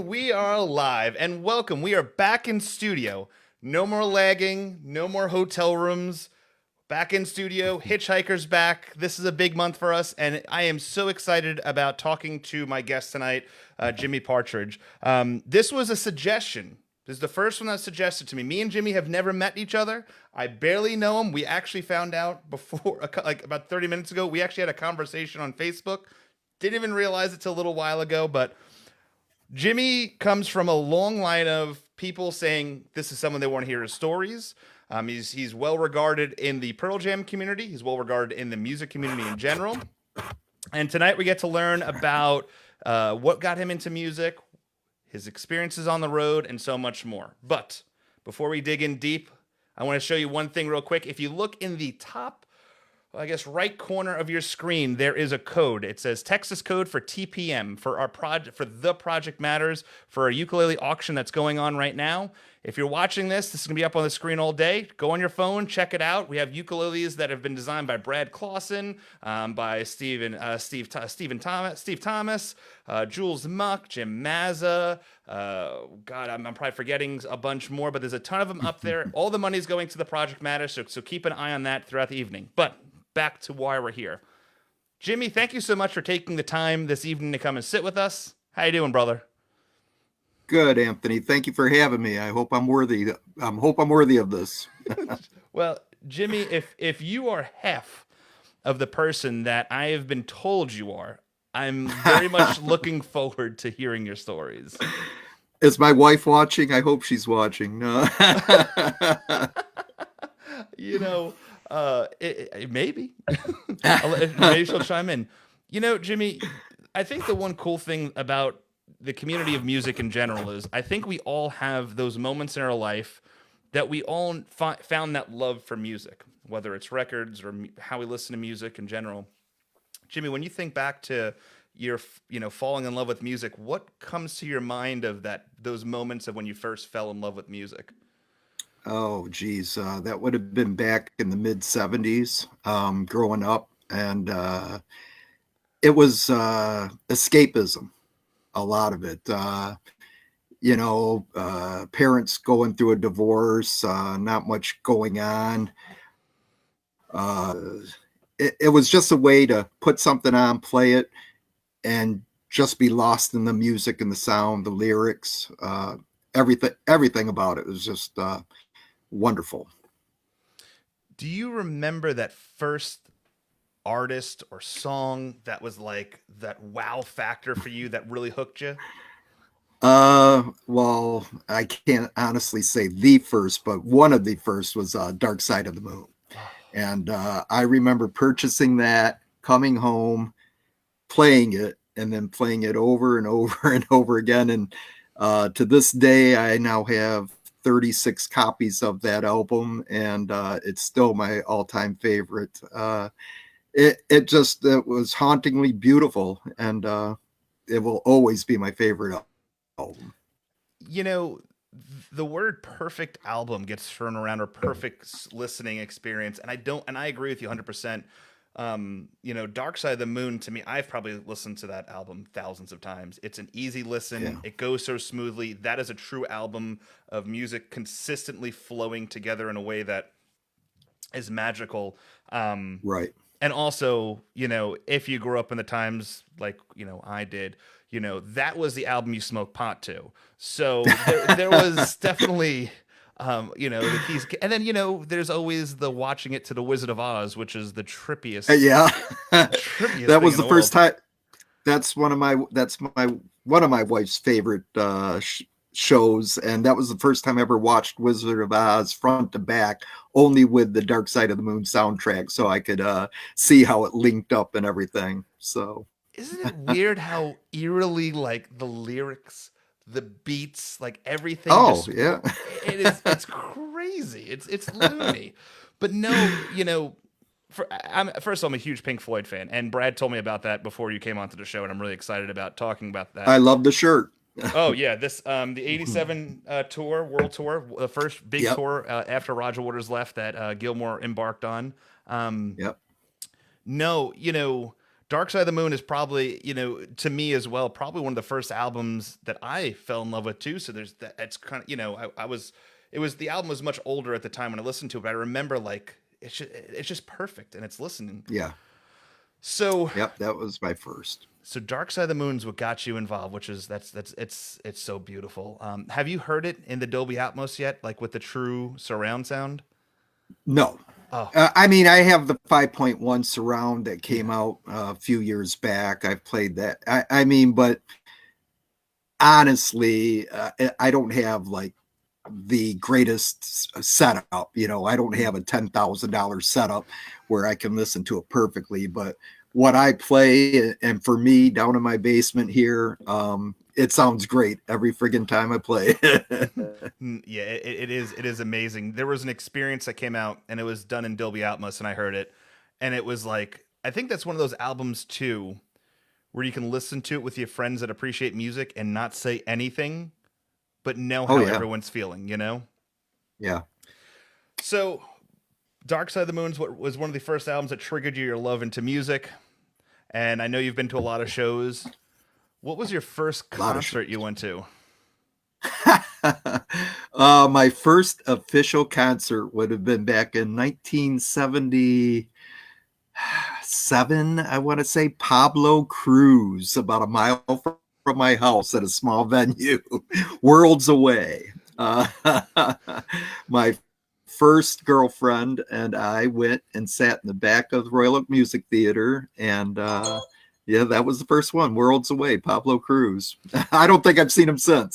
And we are live and welcome. We are back in studio. No more lagging, no more hotel rooms. Back in studio, Hitchhiker's back. This is a big month for us, and I am so excited about talking to my guest tonight, Jimmy Partridge. This was a suggestion. This is the first one that was suggested to me. Me and Jimmy have never met each other. I barely know him. We actually found out before, like about 30 minutes ago. We actually had a conversation on Facebook. Didn't even realize it till a little while ago, but Jimmy comes from a long line of people saying this is someone they want to hear his stories. He's well regarded in the Pearl Jam community. He's well regarded in the music community in general. And tonight we get to learn about what got him into music, his experiences on the road, and so much more. But before we dig in deep, I want to show you one thing real quick. If you look in the top, I guess, right corner of your screen, there is a code. It says Texas code for TPM for our project, for the Project Matters, for a ukulele auction that's going on right now. If you're watching this is going to be up on the screen all day. Go on your phone, check it out. We have ukuleles that have been designed by Brad Clausen, by Steve Thomas, Jules Muck, Jim Mazza. God, I'm probably forgetting a bunch more, but there's a ton of them up there. All the money's going to the Project Matters, so keep an eye on that throughout the evening. But back to why we're here. Jimmy, thank you so much for taking the time this evening to come and sit with us. How you doing, brother? Good, Anthony. Thank you for having me. I hope I'm worthy. I'm worthy of this. Well, Jimmy, if you are half of the person that I have been told you are, I'm very much looking forward to hearing your stories. Is my wife watching? I hope she's watching. No. You know, maybe. Maybe she'll chime in. You know, Jimmy, I think the one cool thing about the community of music in general is I think we all have those moments in our life that we all found that love for music, whether it's records or how we listen to music in general. Jimmy, when you think back to your, falling in love with music, what comes to your mind of those moments of when you first fell in love with music? Oh, geez. That would have been back in the mid 70s, growing up. And it was escapism, a lot of it. Parents going through a divorce, not much going on. Uh, it was just a way to put something on, play it, and just be lost in the music and the sound, the lyrics, everything about it was just wonderful. Do you remember that first artist or song that was like that wow factor for you that really hooked you? Well, I can't honestly say the first, but one of the first was Dark Side of the Moon. And I remember purchasing that, coming home, playing it, and then playing it over and over and over again. And to this day, I now have 36 copies of that album, and it's still my all-time favorite. It was hauntingly beautiful, and it will always be my favorite album. You know, the word perfect album gets thrown around, or perfect listening experience, and I agree with you 100%. Dark Side of the Moon, to me, I've probably listened to that album thousands of times. It's an easy listen. Yeah. It goes so smoothly. That is a true album of music consistently flowing together in a way that is magical. Right. And also, if you grew up in the times like, I did, that was the album you smoked pot to. So there was definitely, the keys. And then, there's always the watching it to the Wizard of Oz, which is the trippiest, Yeah. trippiest That thing was in the the first world. time. That's one of my wife's favorite shows, and that was the first time I ever watched Wizard of Oz front to back, only with the Dark Side of the Moon soundtrack, so I could see how it linked up and everything. So Isn't it weird how eerily, like, the lyrics, the beats, like everything oh just yeah. it's crazy. It's loony. But no, first of all, I'm a huge Pink Floyd fan, and Brad told me about that before you came onto the show, and I'm really excited about talking about I that. love the shirt. Oh yeah, this the '87 tour, world tour, the first big Yep. tour after Roger Waters left that Gilmore embarked on. Yep. No, Dark Side of the Moon is probably, to me as well, probably one of the first albums that I fell in love with too. So there's that. It's kind of, it was the album was much older at the time when I listened to it, but I remember like it's just perfect and it's listening. Yeah. So Yep, that was my first. so Dark Side of the Moon's what got you involved, which is it's so beautiful. Have you heard it in the Dolby Atmos yet, like with the true surround sound? No. Oh, I mean, I have the 5.1 surround that came out a few years back. I've played that. I mean, but honestly, I don't have like the greatest setup. I don't have a $10,000 setup where I can listen to it perfectly. But what I play, and for me, down in my basement here, it sounds great every friggin' time I play. yeah, it is amazing. There was an experience that came out, and it was done in Dolby Atmos, and I heard it, and it was like I think that's one of those albums too, where you can listen to it with your friends that appreciate music and not say anything, but know how Oh, yeah. everyone's feeling. Yeah. So, Dark Side of the Moon was one of the first albums that triggered your love into music, and I know you've been to a lot of shows. What was your first concert you went to? My first official concert would have been back in 1977, I want to say. Pablo Cruz, about a mile from my house at a small venue, worlds away. My first girlfriend and I went and sat in the back of the Royal Oak Music Theater, and yeah, that was the first one, worlds away, Pablo Cruz. I don't think I've seen him since.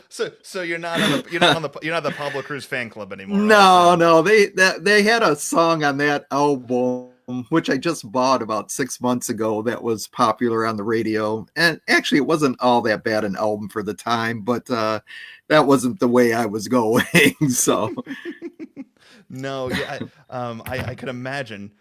So you're not the Pablo Cruz fan club anymore. No, they had a song on that album which I just bought about 6 months ago that was popular on the radio, and actually it wasn't all that bad an album for the time, but that wasn't the way I was going. So no, yeah, I could imagine.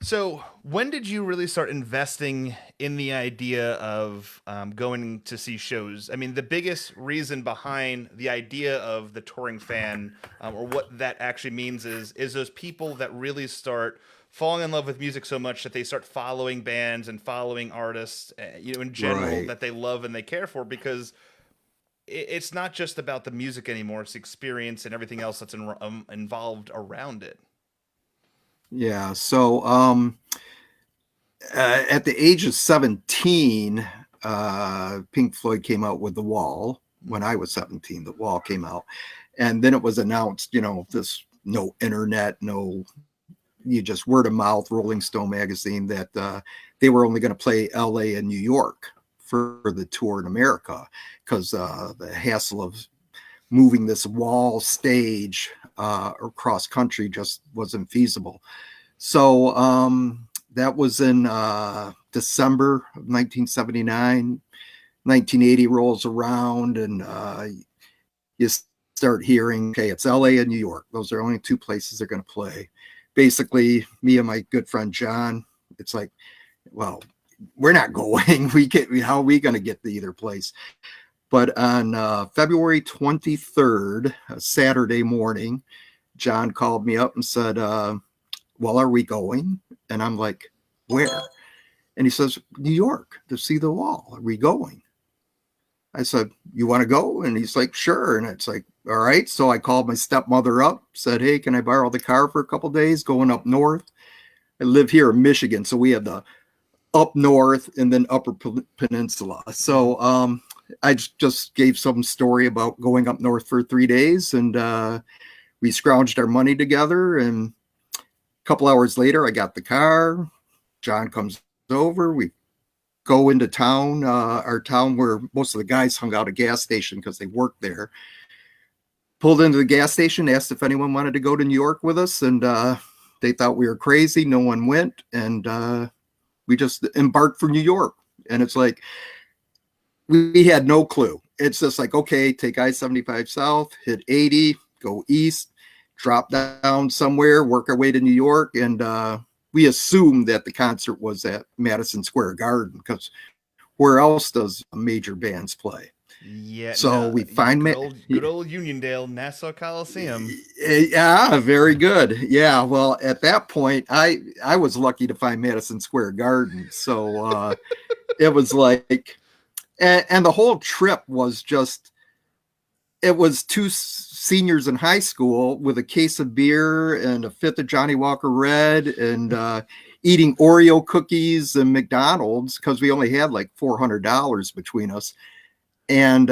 So, when did you really start investing in the idea of going to see shows? I mean, the biggest reason behind the idea of the touring fan, or what that actually means, is those people that really start falling in love with music so much that they start following bands and following artists, in general, Right. that they love and they care for, because it's not just about the music anymore; it's the experience and everything else that's involved around it. yeah, so at the age of 17, Pink Floyd came out with The Wall. When I was 17, The Wall came out, and then it was announced, this no internet, no, you just word of mouth, Rolling Stone magazine, that they were only going to play LA and New York for the tour in America, because the hassle of moving this wall stage across country just wasn't feasible. So that was in December of 1979. 1980 rolls around, and you start hearing, okay, it's LA and New York. Those are only two places they're going to play. Basically, me and my good friend John, it's like, well, we're not going. How are we going to get to either place? But on February 23rd, a Saturday morning, John called me up and said, well, are we going? And I'm like, where? And he says, New York, to see The Wall. Are we going? I said, you want to go? And he's like, sure. And it's like, all right. So I called my stepmother up, said, hey, can I borrow the car for a couple of days going up north? I live here in Michigan, so we have the up north and then upper peninsula. So I just gave some story about going up north for 3 days, and we scrounged our money together, and a couple hours later I got the car. John comes over, we go into town, our town where most of the guys hung out, a gas station because they worked there. Pulled into the gas station, asked if anyone wanted to go to New York with us, and they thought we were crazy. No one went, and we just embarked for New York. And it's like, we had no clue. It's just like, okay, take I-75 south, hit 80, go east, drop down somewhere, work our way to New York. And we assumed that the concert was at Madison Square Garden, because where else does major bands play? Yeah, So no, we yeah, find good old Uniondale, Nassau Coliseum. yeah, very good. Yeah, well, at that point, I was lucky to find Madison Square Garden. So it was like, and the whole trip was just, it was two seniors in high school with a case of beer and a fifth of Johnny Walker Red and eating Oreo cookies and McDonald's because we only had like $400 between us. And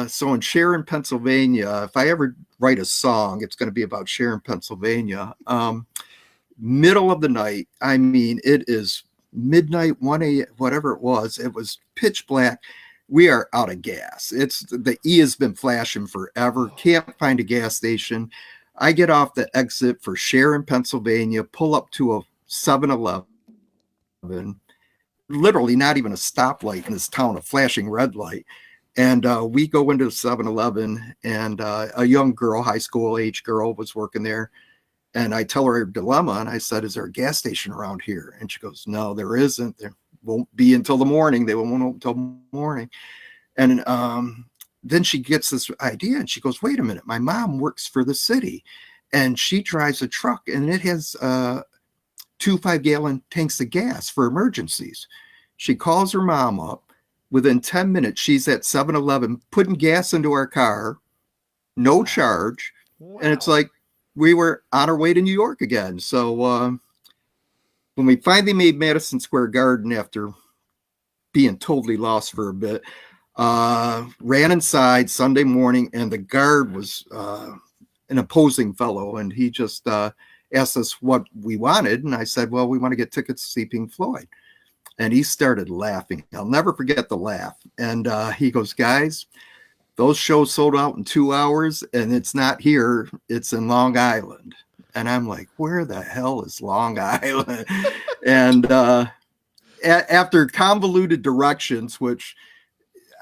so in Sharon, Pennsylvania, if I ever write a song, it's going to be about Sharon, Pennsylvania. Middle of the night. I mean, it is midnight, 1 a.m., whatever it was. It was pitch black. We are out of gas. It's the E has been flashing forever. Can't find a gas station. I get off the exit for Sharon, Pennsylvania, pull up to a 7-Eleven, literally not even a stoplight in this town, a flashing red light. And we go into the 7-Eleven, and a young girl, high school age girl, was working there. And I tell her her dilemma, and I said, "Is there a gas station around here?" And she goes, "No, there isn't. There won't be until the morning. They won't open until morning." And then she gets this idea, and she goes, "Wait a minute. My mom works for the city, and she drives a truck, and it has 2 5-gallon tanks of gas for emergencies." She calls her mom up. Within 10 minutes, she's at 7-Eleven putting gas into our car, no charge. Wow. And it's like we were on our way to New York again. So when we finally made Madison Square Garden after being totally lost for a bit, ran inside Sunday morning, and the guard was an opposing fellow. And he just asked us what we wanted. And I said, "Well, we want to get tickets to see Pink Floyd." And he started laughing. I'll never forget the laugh. And he goes, "Guys, those shows sold out in 2 hours, and it's not here. It's in Long Island." And I'm like, "Where the hell is Long Island?" And after convoluted directions, which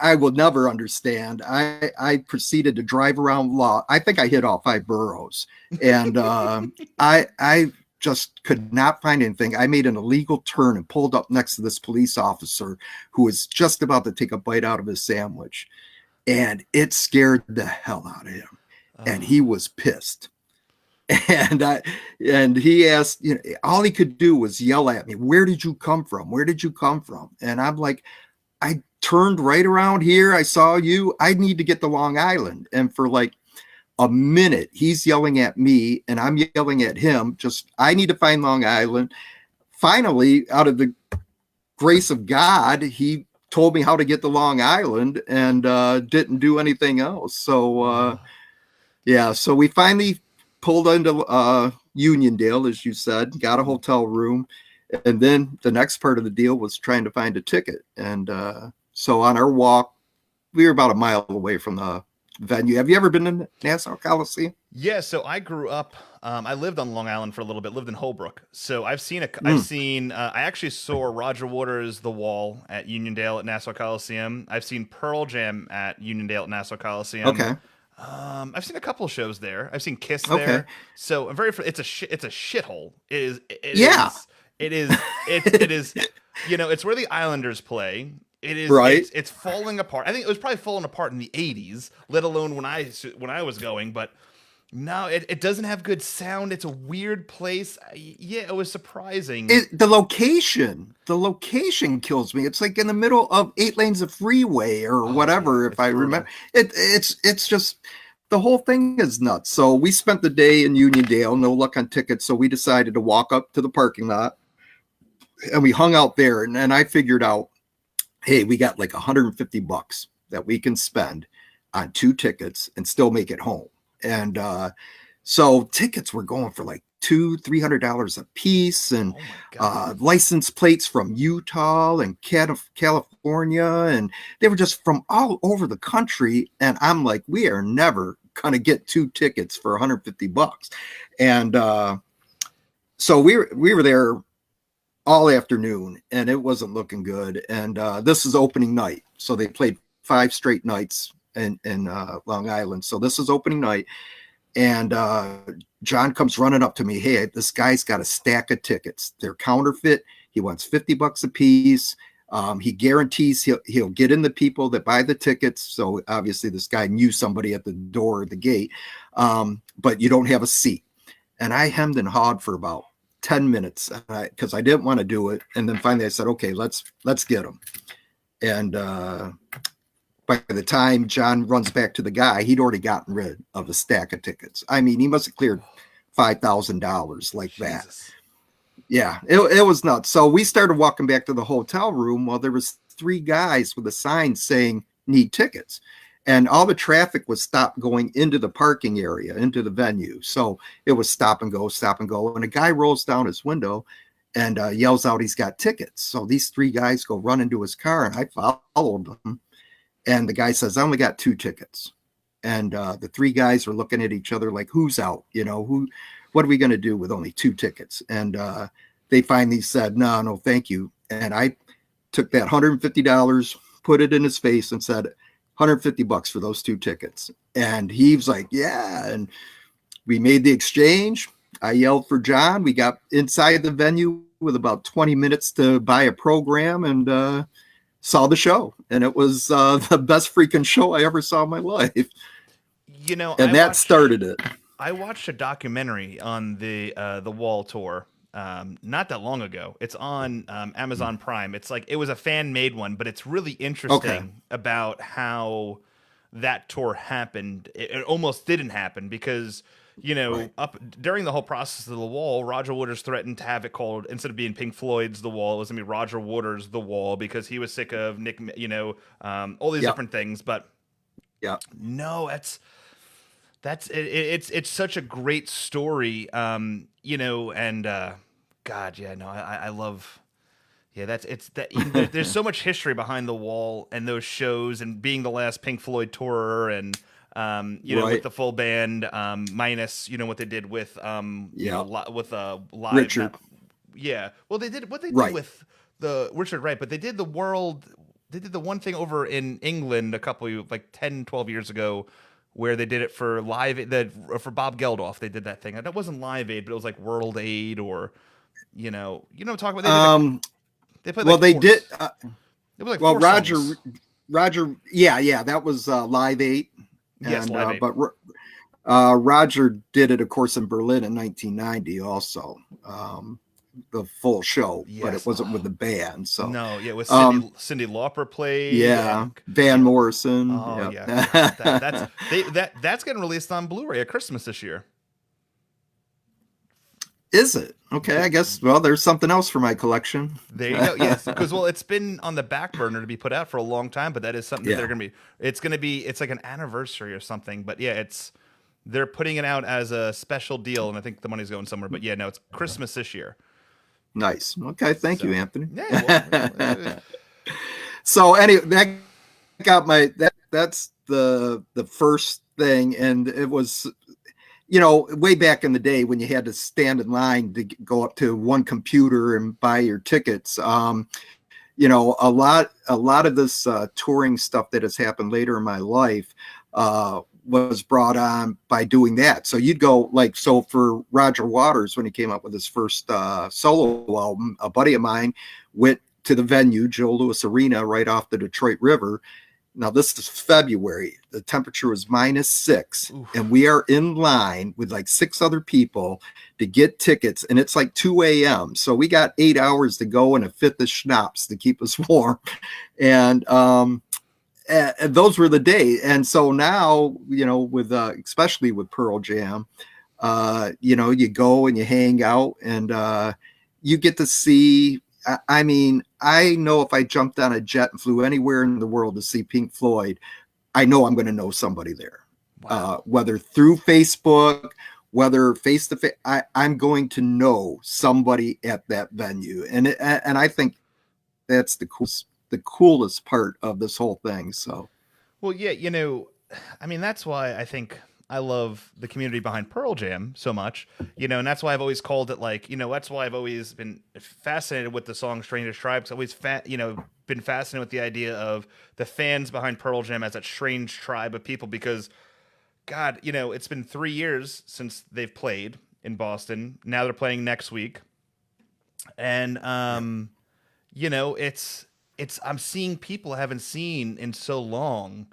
I will never understand, I proceeded to drive around I think I hit all 5 boroughs. And I just could not find anything. I made an illegal turn and pulled up next to this police officer who was just about to take a bite out of his sandwich. And it scared the hell out of him. And he was pissed. And he asked, all he could do was yell at me, "Where did you come from? Where did you come from?" And I'm like, "I turned right around here. I saw you. I need to get to Long Island." And for like a minute, he's yelling at me and I'm yelling at him. Just, I need to find Long Island. Finally, out of the grace of God, he told me how to get to Long Island and didn't do anything else. So, yeah, so we finally pulled into Uniondale, as you said, got a hotel room. And then the next part of the deal was trying to find a ticket. And so on our walk, we were about a mile away from the venue. Have you ever been to Nassau Coliseum? Yeah, so I grew up. I lived on Long Island for a little bit. Lived in Holbrook, so I've seen. I actually saw Roger Waters' The Wall at Uniondale at Nassau Coliseum. I've seen Pearl Jam at Uniondale at Nassau Coliseum. Okay. I've seen a couple shows there. I've seen Kiss Okay. there. So I'm very. It's a shithole. It is. Yeah. It is. It's where the Islanders play. It is right. It's falling apart. I think it was probably falling apart in the 80s, let alone when I was going. But no, it doesn't have good sound. It's a weird place. Yeah, it was surprising. The location kills me. It's like in the middle of 8 lanes of freeway or whatever. Yeah, if I remember, it's just, the whole thing is nuts. So we spent the day in Uniondale, no luck on tickets. So we decided to walk up to the parking lot and we hung out there. And I figured out, hey, we got like $150 that we can spend on 2 tickets and still make it home. And so tickets were going for like $200-$300 a piece, and license plates from Utah and California, and they were just from all over the country. And I'm like, we are never gonna get 2 tickets for $150. And so we were there all afternoon, and it wasn't looking good. And this is opening night, so they played 5 straight nights in Long Island. So this is opening night, and John comes running up to me. Hey, this guy's got a stack of tickets. They're counterfeit. He wants $50 a piece. He guarantees he'll get in the people that buy the tickets. So obviously this guy knew somebody at the door or the gate, but you don't have a seat. And I hemmed and hawed for about 10 minutes because I didn't want to do it. And then finally I said, okay, let's get him. And by the time John runs back to the guy, he'd already gotten rid of a stack of tickets. I mean, he must have cleared $5,000 like Jesus. that. Yeah, it was nuts. So we started walking back to the hotel room. Well, there was 3 guys with a sign saying need tickets. And all the traffic was stopped going into the parking area, into the venue. So it was stop and go, stop and go. And a guy rolls down his window and yells out he's got tickets. So these 3 guys go run into his car, and I followed them. And the guy says, I only got 2 tickets. And the 3 guys are looking at each other like, who's out? What are we going to do with only 2 tickets? And they finally said, no, thank you. And I took that $150, put it in his face and said, $150 for those 2 tickets. And he was like, yeah. And we made the exchange. I yelled for John. We got inside the venue with about 20 minutes to buy a program and saw the show. And it was the best freaking show I ever saw in my life. And started it. I watched a documentary on the Wall tour not that long ago. It's on Amazon Prime. It's like it was a fan made one, but it's really interesting about how that tour happened. It almost didn't happen because up during the whole process of the Wall, Roger Waters threatened to have it called, instead of being Pink Floyd's The Wall, it was gonna be Roger Waters' The Wall because he was sick of Nick, all these different things. But no, it's such a great story, and God, I love, there's so much history behind the Wall and those shows and being the last Pink Floyd tourer and with the full band, minus what they did with with live Richard. Well, they did what they did with the Richard Wright, but they did the one thing over in England a couple like 10, 12 years ago where they did it for for Bob Geldof. They did that thing. That wasn't Live Aid, but it was like World Aid or what I'm talking about. They played. Well, they did. It was like Roger. Yeah, that was Live Aid. Yes, Live Aid. But Roger did it, of course, in Berlin in 1990 also. The full show, but it wasn't with the band. So no, it was Cyndi Lauper played. Yeah, Van Morrison. Oh yep. That's getting released on Blu-ray at Christmas this year. Is it? Okay, I guess. Well, there's something else for my collection. There you go. Yes, because it's been on the back burner to be put out for a long time, but that is something that they're gonna be. It's like an anniversary or something. But they're putting it out as a special deal, and I think the money's going somewhere. But it's Christmas this year. Nice. Okay, thank you, Anthony. Yeah. So anyway, that got that's the first thing, and it was. Way back in the day when you had to stand in line to go up to one computer and buy your tickets, a lot of this touring stuff that has happened later in my life was brought on by doing that. So you'd go for Roger Waters, when he came up with his first solo album, a buddy of mine went to the venue, Joe Louis Arena, right off the Detroit River. Now, this is February. The temperature was -6, and we are in line with like 6 other people to get tickets, and it's like 2 a.m. So we got 8 hours to go and a fifth of schnapps to keep us warm. And those were the days. And so now, with especially with Pearl Jam, you go and you hang out and you get to see. I mean, I know if I jumped on a jet and flew anywhere in the world to see Pink Floyd, I know I'm going to know somebody there. Wow. Whether through Facebook, whether face to face, I'm going to know somebody at that venue, and I think that's the coolest part of this whole thing. So, well, I mean, that's why I think I love the community behind Pearl Jam so much, and that's why I've always called it that's why I've always been fascinated with the song Strangest Tribe. Because I've always been fascinated with the idea of the fans behind Pearl Jam as that strange tribe of people. Because, God, it's been 3 years since they've played in Boston. Now they're playing next week, and it's I'm seeing people I haven't seen in so long.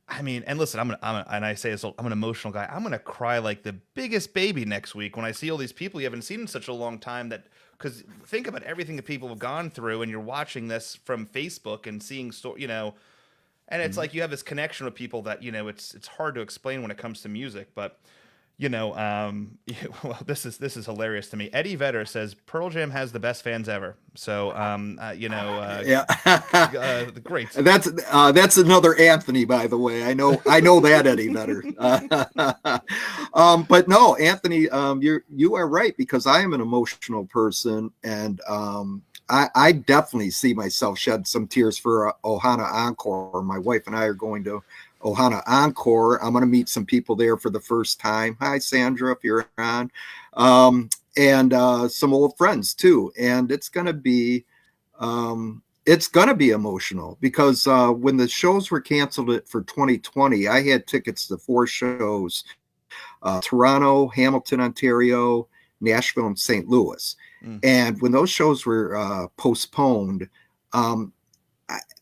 I mean, and listen, and I say this, I'm an emotional guy. I'm gonna cry like the biggest baby next week when I see all these people you haven't seen in such a long time. That because think about everything that people have gone through, and you're watching this from Facebook and seeing and it's Mhm. like you have this connection with people that it's hard to explain when it comes to music, but well, this is hilarious to me. Eddie Vedder says Pearl Jam has the best fans ever. So, Yeah. great. That's another Anthony, by the way. I know that Eddie better. But no, Anthony, you are right, because I am an emotional person, and I definitely see myself shed some tears for Ohana Encore. My wife and I are going to Ohana Encore. I'm going to meet some people there for the first time. Hi, Sandra, if you're on. And some old friends too. And it's going to be emotional, because when the shows were canceled for 2020, I had tickets to 4 shows: Toronto, Hamilton, Ontario, Nashville, and St. Louis. Mm, And when those shows were postponed, um,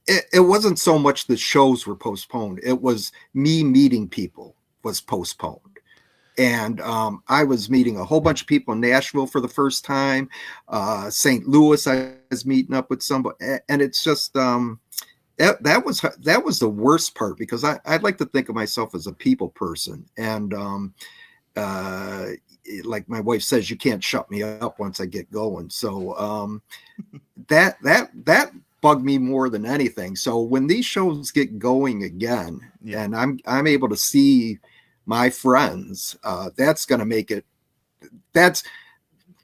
it wasn't so much the shows were postponed; it was me meeting people was postponed. And I was meeting a whole bunch of people in Nashville for the first time. St. Louis, I was meeting up with somebody, and it's just that was the worst part, because I'd like to think of myself as a people person, and uh, like my wife says, you can't shut me up once I get going. So that bugged me more than anything. So when these shows get going again, yeah, and I'm able to see my friends, that's going to make it. That's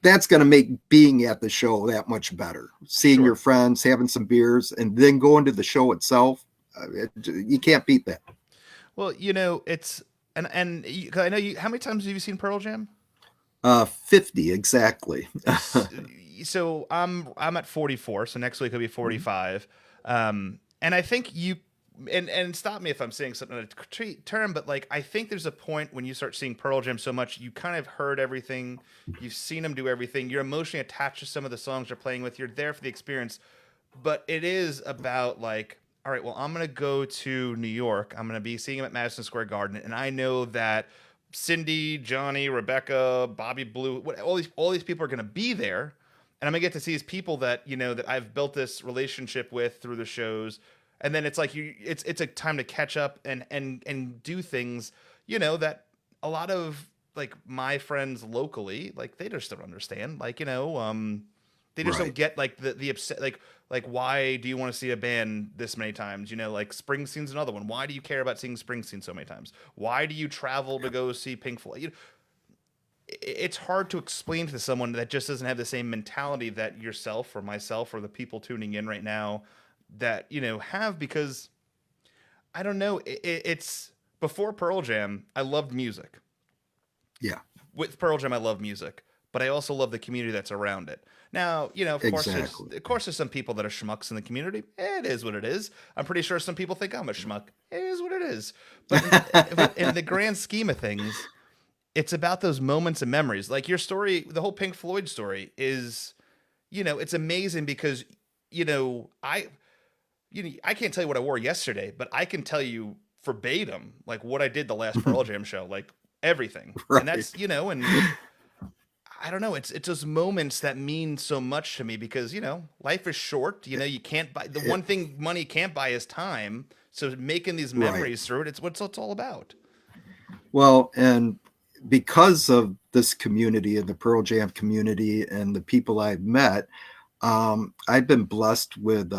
that's going to make being at the show that much better. Seeing your sure. friends, having some beers, and then going to the show itself, you can't beat that. Well, it's and 'cause I know you. How many times have you seen Pearl Jam? 50 exactly. S- So I'm at 44. So next week I'll be 45. And I think and stop me if I'm saying something in a term, but like I think there's a point when you start seeing Pearl Jam so much, you kind of heard everything, you've seen them do everything, you're emotionally attached to some of the songs they're playing with, you're there for the experience, but it is about like, all right, well, I'm gonna go to New York. I'm gonna be seeing him at Madison Square Garden, and I know that Cindy, Johnny, Rebecca, Bobby Blue, all these people are gonna be there, and I'm gonna get to see these people that that I've built this relationship with through the shows, and then it's like it's a time to catch up and do things that a lot of like my friends locally like they just don't understand like they just don't Right. get like the upset like why do you want to see a band this many times? Like Springsteen's another one. Why do you care about seeing Springsteen so many times? Why do you travel to go see Pink Floyd? It's hard to explain to someone that just doesn't have the same mentality that yourself or myself or the people tuning in right now that have because I don't know. It's before Pearl Jam. I loved music. Yeah, With Pearl Jam, I love music, but I also love the community that's around it. Now, exactly. of course, there's some people that are schmucks in the community. It is what it is. I'm pretty sure some people think I'm a schmuck. It is what it is. But in the grand scheme of things, it's about those moments and memories. Like your story, the whole Pink Floyd story is, it's amazing because, you know, I, I can't tell you what I wore yesterday, but I can tell you verbatim like what I did the last Pearl Jam show, like everything. And Right. that's, and I don't know. It's those moments that mean so much to me because life is short. You can't buy the It- one thing money can't buy is time. So making these right. memories through it's what it's all about. Well, and because of this community and the Pearl Jam community and the people I've met, I've been blessed with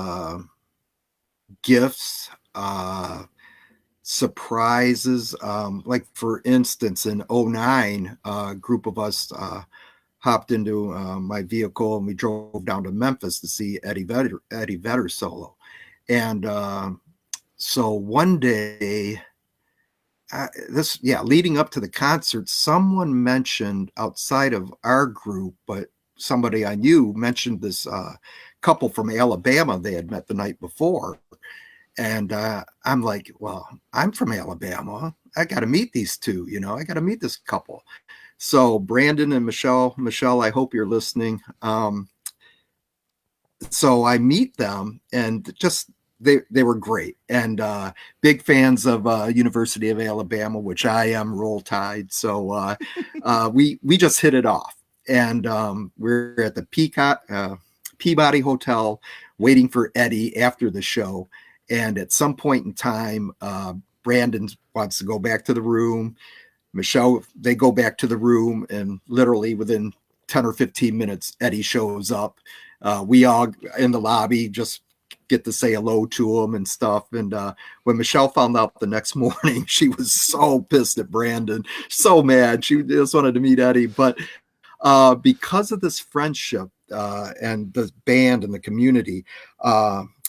gifts, surprises. Like, for instance, in '09, a group of us hopped into my vehicle and we drove down to Memphis to see Eddie Vedder solo. And so one day, leading up to the concert, someone mentioned outside of our group, but somebody I knew mentioned this couple from Alabama they had met the night before. And I'm like, well, I'm from Alabama. I got to meet these two, I got to meet this couple. So Brandon and Michelle, I hope you're listening. so I meet them, and just they were great, and big fans of University of Alabama, which I am, Roll Tide. So we just hit it off, and we're at the Peabody Hotel waiting for Eddie after the show, and at some point in time, Brandon wants to go back to the room. Michelle, they go back to the room, and literally within 10 or 15 minutes, Eddie shows up. We all in the lobby just get to say hello to him and stuff. And when Michelle found out the next morning, she was so pissed at Brandon, so mad. She just wanted to meet Eddie. But because of this friendship and the band and the community,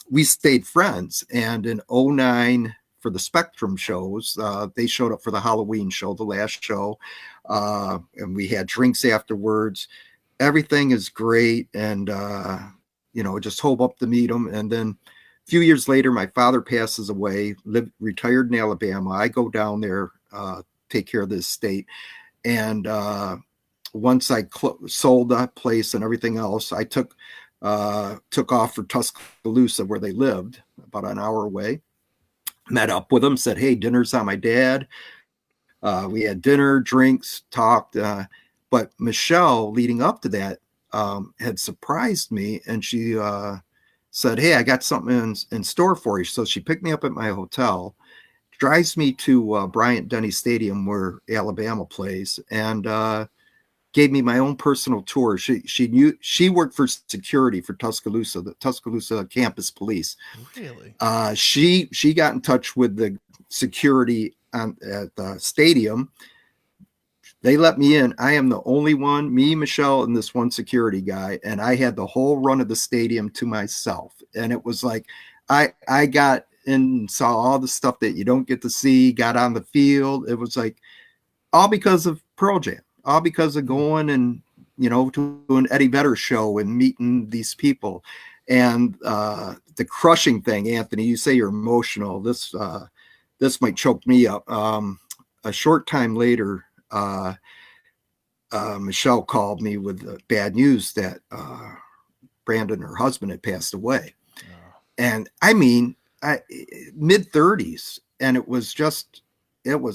we stayed friends. And in 2009, for the Spectrum shows, they showed up for the Halloween show, the last show, and we had drinks afterwards. Everything is great, and just hope up to meet them. And then a few years later, my father passes away, retired in Alabama. I go down there, take care of the estate, and once I sold that place and everything else, I took off for Tuscaloosa, where they lived, about an hour away. Met up with them, said, "Hey, dinner's on my dad." We had dinner, drinks, talked. But Michelle, leading up to that, had surprised me, and she said, "Hey, I got something in store for you." So she picked me up at my hotel, drives me to Bryant-Denny Stadium, where Alabama plays, and gave me my own personal tour. She worked for security for Tuscaloosa, the Tuscaloosa campus police. Really? She got in touch with the security at the stadium. They let me in. I am the only one, me, Michelle, and this one security guy, and I had the whole run of the stadium to myself. And it was like I got in, saw all the stuff that you don't get to see, got on the field. It was like all because of Pearl Jam. All because of going and, to an Eddie Vedder show and meeting these people. And the crushing thing, Anthony, you say you're emotional. This might choke me up. A short time later, Michelle called me with bad news that Brandon, her husband, had passed away. Oh. And I mean, mid-30s. And it was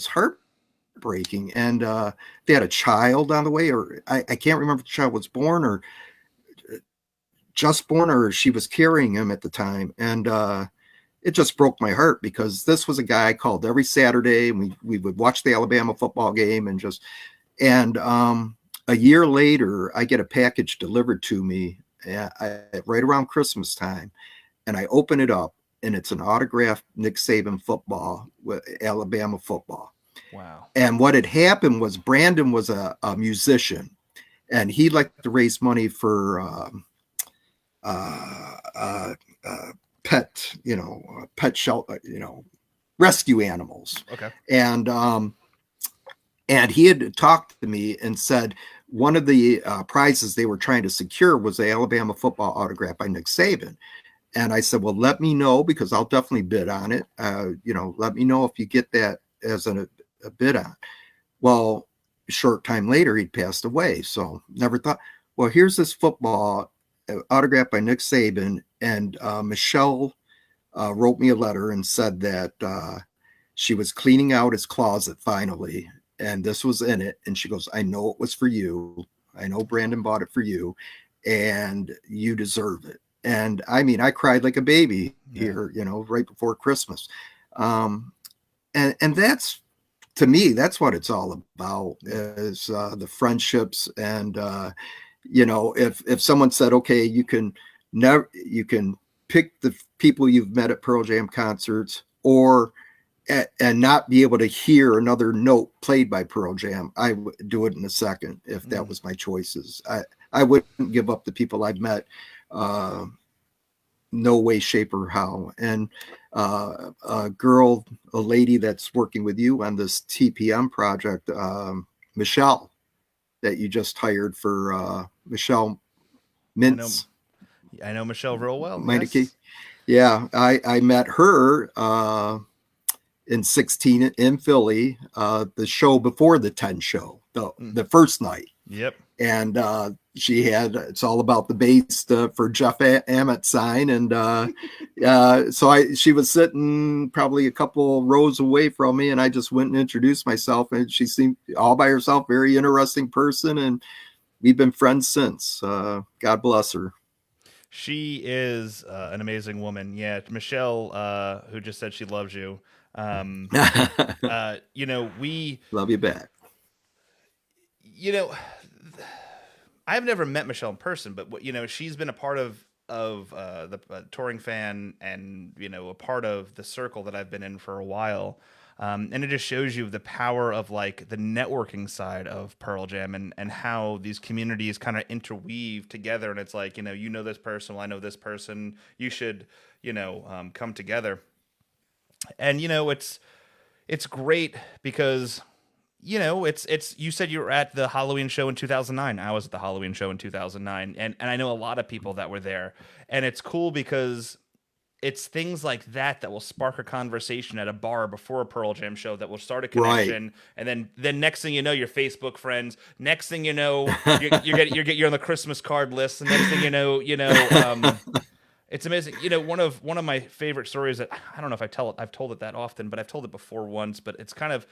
heartbreaking. And they had a child on the way, or I can't remember if the child was born or just born, or she was carrying him at the time. And it just broke my heart, because this was a guy I called every Saturday, and we would watch the Alabama football game and a year later, I get a package delivered to me right around Christmas time, and I open it up, and it's an autographed Nick Saban football with Alabama football. Wow. And what had happened was Brandon was a musician, and he liked to raise money for pet shelter, rescue animals. Okay. And he had talked to me and said one of the prizes they were trying to secure was the Alabama football autograph by Nick Saban. And I said, well, let me know, because I'll definitely bid on it. Let me know if you get that as a bid on. Well, a short time later, he'd passed away. So never thought, well, here's this football autographed by Nick Saban. And Michelle wrote me a letter and said that she was cleaning out his closet finally, and this was in it. And she goes, I know it was for you. I know Brandon bought it for you, and you deserve it. And I mean, I cried like a baby here, right before Christmas. And that's, to me, that's what it's all about, is the friendships. And, if someone said, okay, you can pick the people you've met at Pearl Jam concerts, and not be able to hear another note played by Pearl Jam, I would do it in a second if that was my choices. I wouldn't give up the people I've met, no way, shape, or how. And a lady that's working with you on this TPM project, Michelle, that you just hired for Michelle Mintz. I know Michelle real well. Meineke. Yes. Yeah, I met her in 2016 in Philly, the show before the 10 show, the first night. Yep. and she had "It's All About the Bass" for Jeff Ament sign, and she was sitting probably a couple rows away from me, and I just went and introduced myself, and she seemed all by herself, very interesting person, and we've been friends since. God bless her. She is an amazing woman. Yeah, Michelle, who just said she loves you. Um, you know, Love you back. you know, I've never met Michelle in person, but she's been a part of the touring fan, and a part of the circle that I've been in for a while. And it just shows you the power of like the networking side of Pearl Jam, and how these communities kind of interweave together. And it's like, this person, well, I know this person, you should, come together. And, it's great because it's you said you were at the Halloween show in 2009. I was at the Halloween show in 2009, and I know a lot of people that were there. And it's cool because it's things like that that will spark a conversation at a bar before a Pearl Jam show, that will start a Right. connection, and then next thing you know, you're Facebook friends. Next thing you know, you're on the Christmas card list. And next thing it's amazing. One of my favorite stories that I don't know if I've told it that often, but I've told it before once. But it's kind of,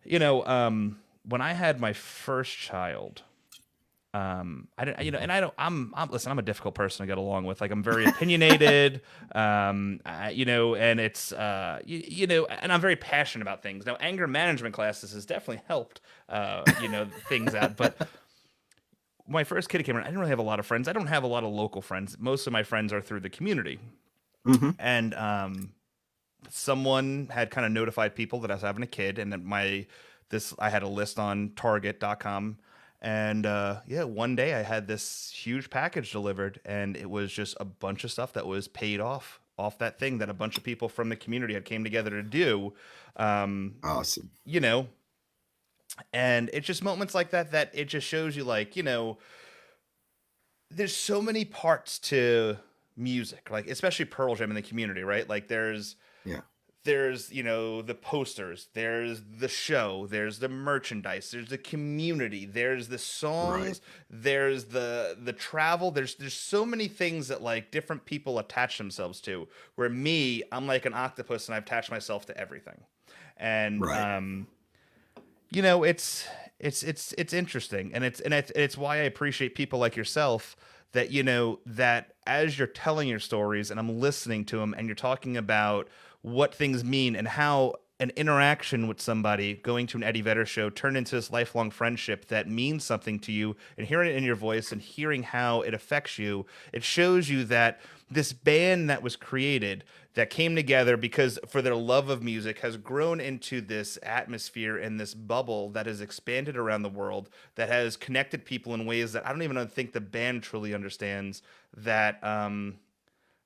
when I had my first child, I don't, and I don't, listen, I'm a difficult person to get along with. Like, I'm very opinionated, and it's, and I'm very passionate about things. Now, anger management classes has definitely helped, things out. But when my first kid came around, I didn't really have a lot of friends. I don't have a lot of local friends. Most of my friends are through the community. Mm-hmm. And, someone had kind of notified people that I was having a kid, and that I had a list on Target.com. And one day I had this huge package delivered, and it was just a bunch of stuff that was paid off that thing that a bunch of people from the community had came together to do. Awesome. And it's just moments like that it just shows you, like, there's so many parts to music, like especially Pearl Jam in the community, right? Like Yeah. there's the posters, there's the show, there's the merchandise, there's the community, there's the songs, Right. there's the travel, there's so many things that like different people attach themselves to, where I'm like an octopus, and I've attached myself to everything. And Right. it's interesting, and it's why I appreciate people like yourself, that that as you're telling your stories and I'm listening to them, and you're talking about what things mean, and how an interaction with somebody going to an Eddie Vedder show turned into this lifelong friendship that means something to you, and hearing it in your voice and hearing how it affects you. It shows you that this band that was created, that came together because for their love of music, has grown into this atmosphere and this bubble that has expanded around the world, that has connected people in ways that I don't even think the band truly understands. That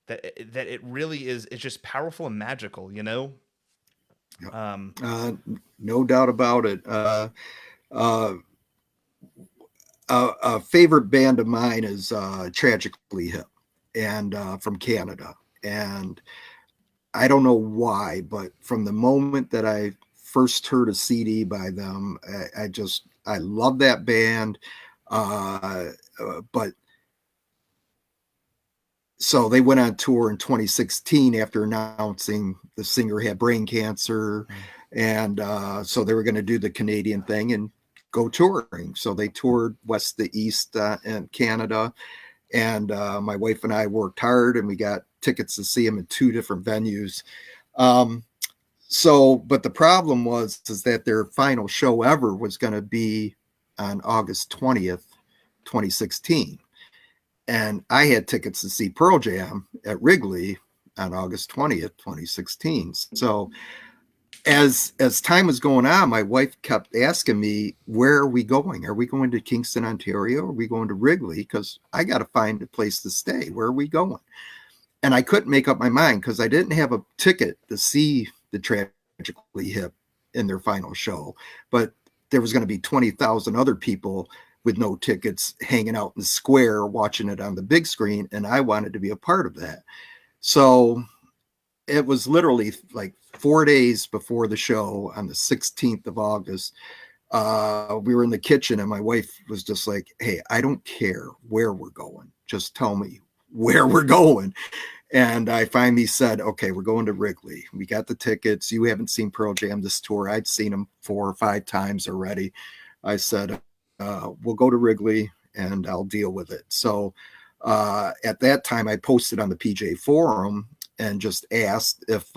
it really is, it's just powerful and magical. Yep. Um, No doubt about it. Uh, a favorite band of mine is Tragically Hip, and from Canada. And I don't know why, but from the moment that I first heard a CD by them, I love that band. But so they went on tour in 2016 after announcing the singer had brain cancer. And so they were going to do the Canadian thing and go touring. So they toured west to east in Canada. And my wife and I worked hard, and we got tickets to see them in 2 different venues. But the problem is that their final show ever was going to be on August 20th, 2016. And I had tickets to see Pearl Jam at Wrigley on August 20th, 2016. So as time was going on, my wife kept asking me, where are we going? Are we going to Kingston, Ontario? Are we going to Wrigley? Because I got to find a place to stay. Where are we going? And I couldn't make up my mind because I didn't have a ticket to see the Tragically Hip in their final show. But there was going to be 20,000 other people with no tickets hanging out in the square watching it on the big screen, and I wanted to be a part of that. So it was literally like 4 days before the show on the 16th of August. we were in the kitchen and my wife was just like, "Hey, I don't care where we're going. Just tell me where we're going." And I finally said, "Okay, we're going to Wrigley. We got the tickets. You haven't seen Pearl Jam this tour. I'd seen them 4 or 5 times already." I said, "We'll go to Wrigley and I'll deal with it." So at that time, I posted on the PJ forum and just asked if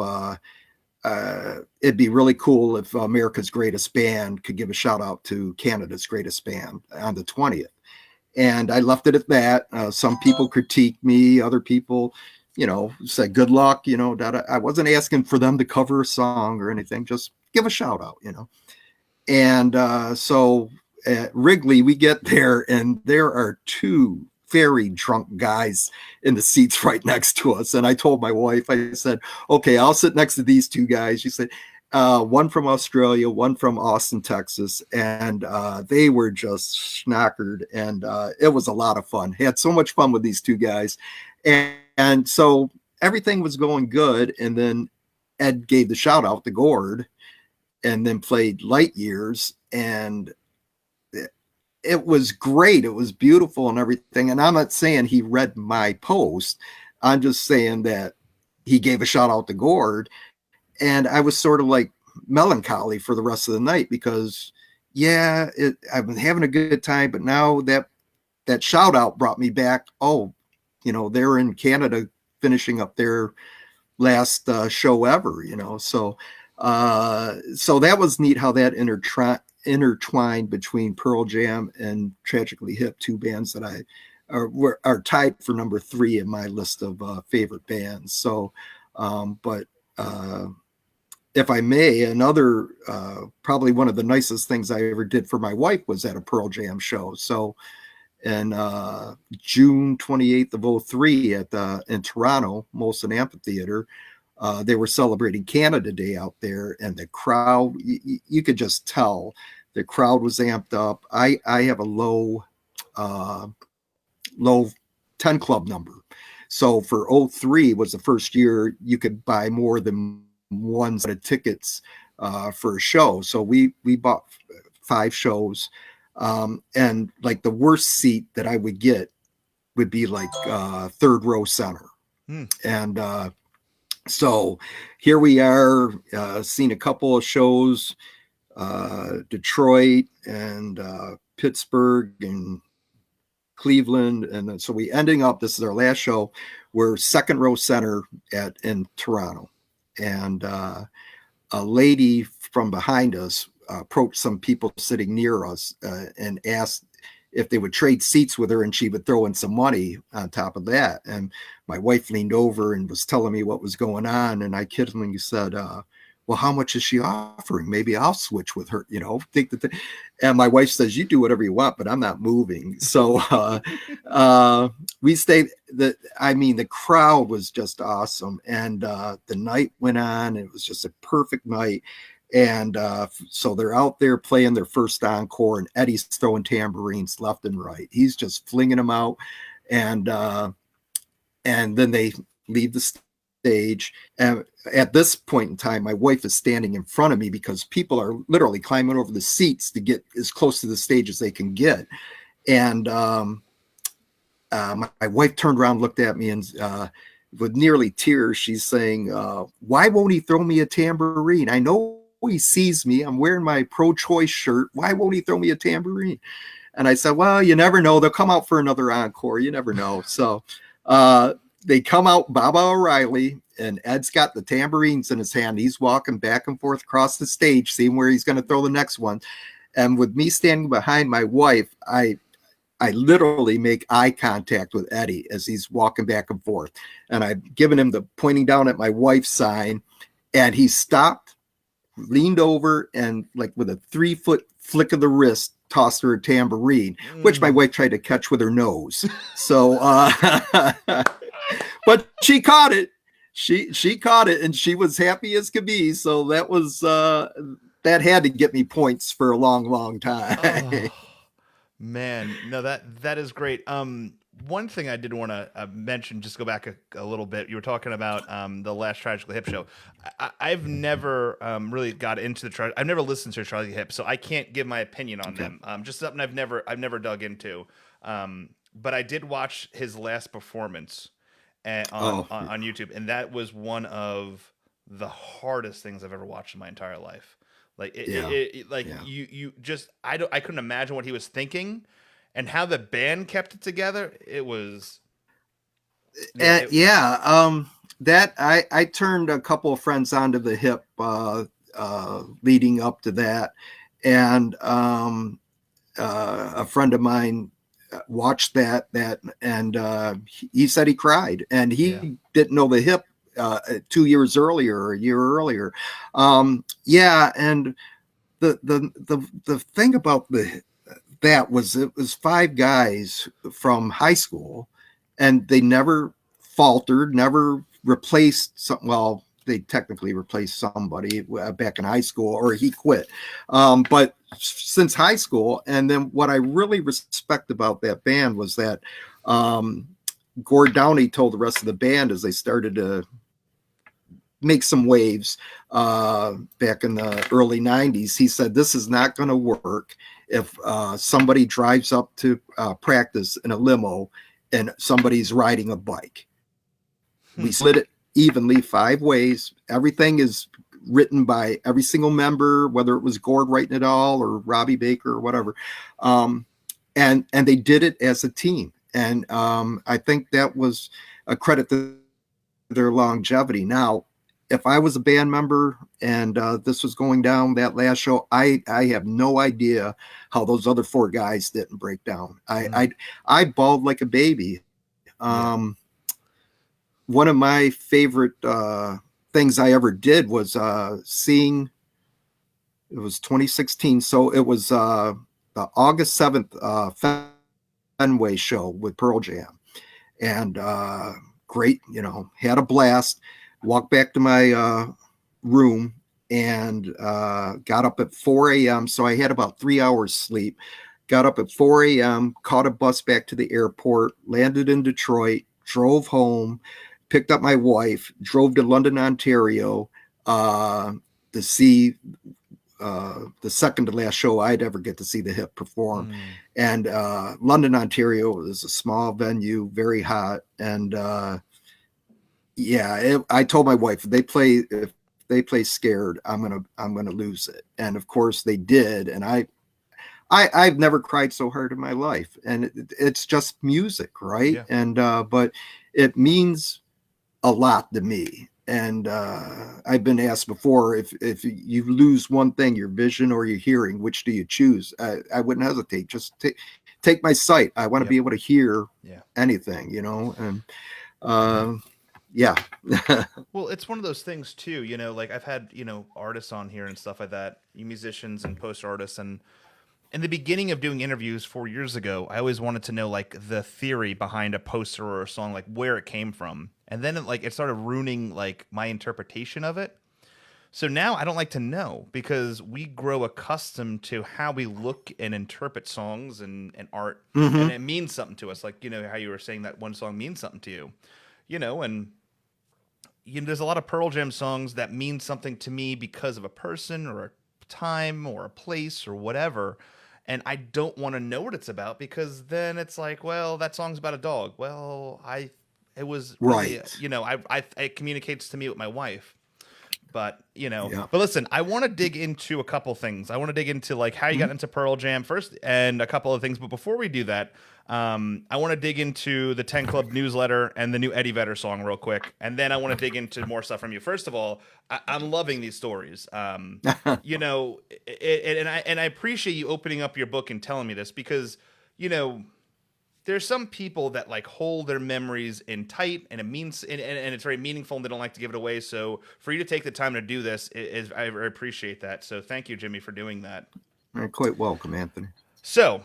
it'd be really cool if America's Greatest Band could give a shout out to Canada's Greatest Band on the 20th. And I left it at that. Some people critiqued me, other people, said good luck. I wasn't asking for them to cover a song or anything, just give a shout out. And so at Wrigley, we get there and there are two very drunk guys in the seats right next to us. And I told my wife, I said, "Okay, I'll sit next to these two guys." She said, one from Australia, one from Austin, Texas. And they were just schnockered. And it was a lot of fun. Had so much fun with these two guys. And so everything was going good. And then Ed gave the shout out to Gord and then played Light Years. And it was great. It was beautiful and everything. And I'm not saying he read my post. I'm just saying that he gave a shout out to Gord. And I was sort of like melancholy for the rest of the night because, I've been having a good time. But now that shout out brought me back. Oh, they're in Canada finishing up their last show ever, So that was neat how that intertwined between Pearl Jam and Tragically Hip, two bands that are tied for number 3 in my list of favorite bands. So, but if I may, another probably one of the nicest things I ever did for my wife was at a Pearl Jam show. So, in June 28th of 03 in Toronto, Molson Amphitheater, they were celebrating Canada Day out there, and the crowd, you could just tell the crowd was amped up. I have a low 10 club number. So for 03 was the first year you could buy more than one set of tickets for a show. So we bought 5 shows. And like the worst seat that I would get would be like third row center. And so here we are, seeing a couple of shows, Detroit and Pittsburgh and Cleveland. And then, so we ending up, this is our last show. We're second row center in Toronto. And a lady from behind us approached some people sitting near us and asked if they would trade seats with her, and she would throw in some money on top of that. And my wife leaned over and was telling me what was going on. And I kiddingly said, well, how much is she offering? Maybe I'll switch with her, and my wife says, you do whatever you want, but I'm not moving. So we stayed. The crowd was just awesome. And the night went on. It was just a perfect night. And so they're out there playing their first encore, and Eddie's throwing tambourines left and right. He's just flinging them out. And then they leave the stage. And at this point in time, my wife is standing in front of me because people are literally climbing over the seats to get as close to the stage as they can get. And my wife turned around, looked at me, and with nearly tears, she's saying, why won't he throw me a tambourine? I know he sees me. I'm wearing my pro-choice shirt. Why won't he throw me a tambourine? And I said, well, you never know. They'll come out for another encore. You never know. So they come out, Baba O'Reilly, and Ed's got the tambourines in his hand. He's walking back and forth across the stage, seeing where he's going to throw the next one. And with me standing behind my wife, I literally make eye contact with Eddie as he's walking back and forth. And I've given him the pointing down at my wife's sign, and he stopped, leaned over, and like with a 3-foot flick of the wrist, tossed her a tambourine, which my wife tried to catch with her nose. So, but she caught it. She caught it, and she was happy as could be. So that was that had to get me points for a long, long time. Oh, man, no, that is great. one thing I did want to mention, just go back a little bit. You were talking about the last Tragically Hip show. I've never really got into I've never listened to Tragically Hip, so I can't give my opinion on them. Just something I've never dug into. But I did watch his last performance on YouTube, and that was one of the hardest things I've ever watched in my entire life. Like you just I couldn't imagine what he was thinking, and how the band kept it together. It was that I turned a couple of friends onto the Hip leading up to that, and a friend of mine watched that and he said he cried, and he didn't know the Hip 2 years earlier or a year earlier. And the thing about that was it was five guys from high school, and they never faltered, never replaced some. Well, they technically replaced somebody back in high school, or he quit. But since high school, and then what I really respect about that band was that Gord Downie told the rest of the band as they started to make some waves back in the early 90s. He said, this is not going to work if somebody drives up to practice in a limo and somebody's riding a bike. We split it evenly 5 ways. Everything is written by every single member, whether it was Gord writing it all or Robbie Baker or whatever. And they did it as a team. And I think that was a credit to their longevity. Now, if I was a band member and this was going down that last show, I have no idea how those other 4 guys didn't break down. I bawled like a baby. One of my favorite things I ever did was seeing, it was 2016. So it was the August 7th Fenway show with Pearl Jam. And great, had a blast. Walked back to my room and got up at 4 a.m. So I had about 3 hours sleep. Got up at 4 a.m., caught a bus back to the airport, landed in Detroit, drove home, picked up my wife, drove to London, Ontario to see the second to last show I'd ever get to see the Hip perform. And London, Ontario is a small venue, very hot. And I told my wife, if they play Scared, I'm gonna lose it. And of course they did. And I've never cried so hard in my life. And it's just music, right? Yeah. And but it means a lot to me. And I've been asked before, if you lose one thing, your vision or your hearing, which do you choose? I wouldn't hesitate. Just take my sight. I want to be able to hear anything, and yeah. Well, it's one of those things too, like I've had, artists on here and stuff like that, musicians and post artists. And in the beginning of doing interviews 4 years ago, I always wanted to know like the theory behind a poster or a song, like where it came from. And then it started ruining like my interpretation of it. So now I don't like to know, because we grow accustomed to how we look and interpret songs and art. And it means something to us. Like, how you were saying that one song means something to you, and there's a lot of Pearl Jam songs that mean something to me because of a person or a time or a place or whatever. And I don't want to know what it's about, because then it's like, well, that song's about a dog. Well, it was really, right. It communicates to me with my wife. But, but listen, I want to dig into a couple things. I want to dig into like how you got into Pearl Jam first and a couple of things. But before we do that, I want to dig into the 10 Club newsletter and the new Eddie Vedder song real quick. And then I want to dig into more stuff from you. First of all, I'm loving these stories. And I appreciate you opening up your book and telling me this, because, there's some people that like hold their memories in tight, and it means, and it's very meaningful, and they don't like to give it away. So for you to take the time to do this I appreciate that. So thank you, Jimmy, for doing that. You're quite welcome, Anthony. So,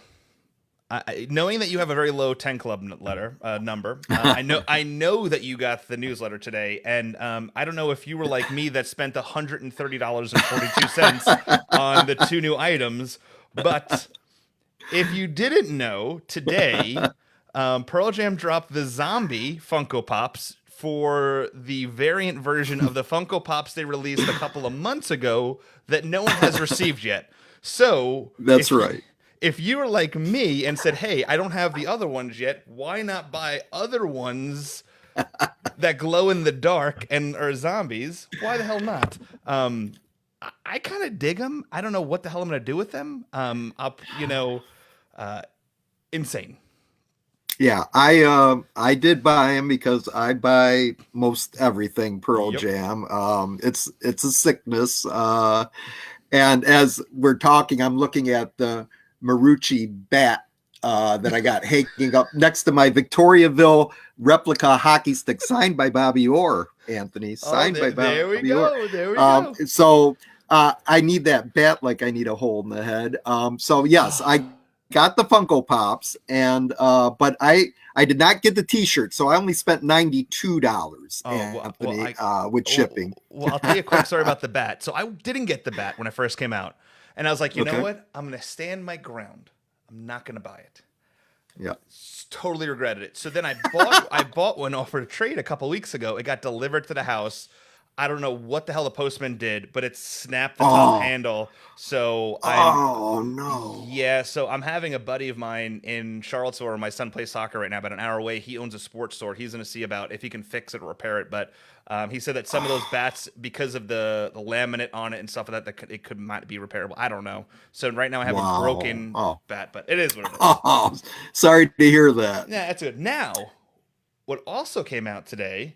knowing that you have a very low 10 Club number, I know that you got the newsletter today, and I don't know if you were like me that spent $130.42 on the 2 new items, but if you didn't know, today Pearl Jam dropped the Zombie Funko Pops for the variant version of the Funko Pops they released a couple of months ago that no one has received yet. So That's right. if you were like me and said, "Hey, I don't have the other ones yet. Why not buy other ones that glow in the dark and are zombies? Why the hell not?" I kind of dig them. I don't know what the hell I'm gonna do with them. Insane. Yeah, I did buy them because I buy most everything Pearl Yep. Jam. It's a sickness. And as we're talking, I'm looking at the Marucci bat that I got hanging up next to my Victoriaville replica hockey stick signed by Bobby Orr, Anthony. Signed by There we Bobby Orr. go. There we go. So I need that bat like I need a hole in the head. So yes, I got the Funko Pops, and but I did not get the T-shirt, so I only spent $92, Anthony, with shipping. Well, I'll tell you a quick story about the bat. So I didn't get the bat when it first came out, and I was like, you know Okay. what? I'm gonna stand my ground. I'm not gonna buy it. Yeah. Totally regretted it. So then I bought one off for a trade a couple weeks ago. It got delivered to the house. I don't know what the hell the postman did, but it snapped the top handle. So Oh no. yeah, so I'm having a buddy of mine in Charlottesville where my son plays soccer right now, about an hour away. He owns a sports store. He's going to see about if he can fix it or repair it. But he said that some of those bats, because of the laminate on it and stuff like that, it could might be repairable. I don't know. So right now I have a broken bat, but it is what it is. Oh, sorry to hear that. Yeah, that's good. Now, what also came out today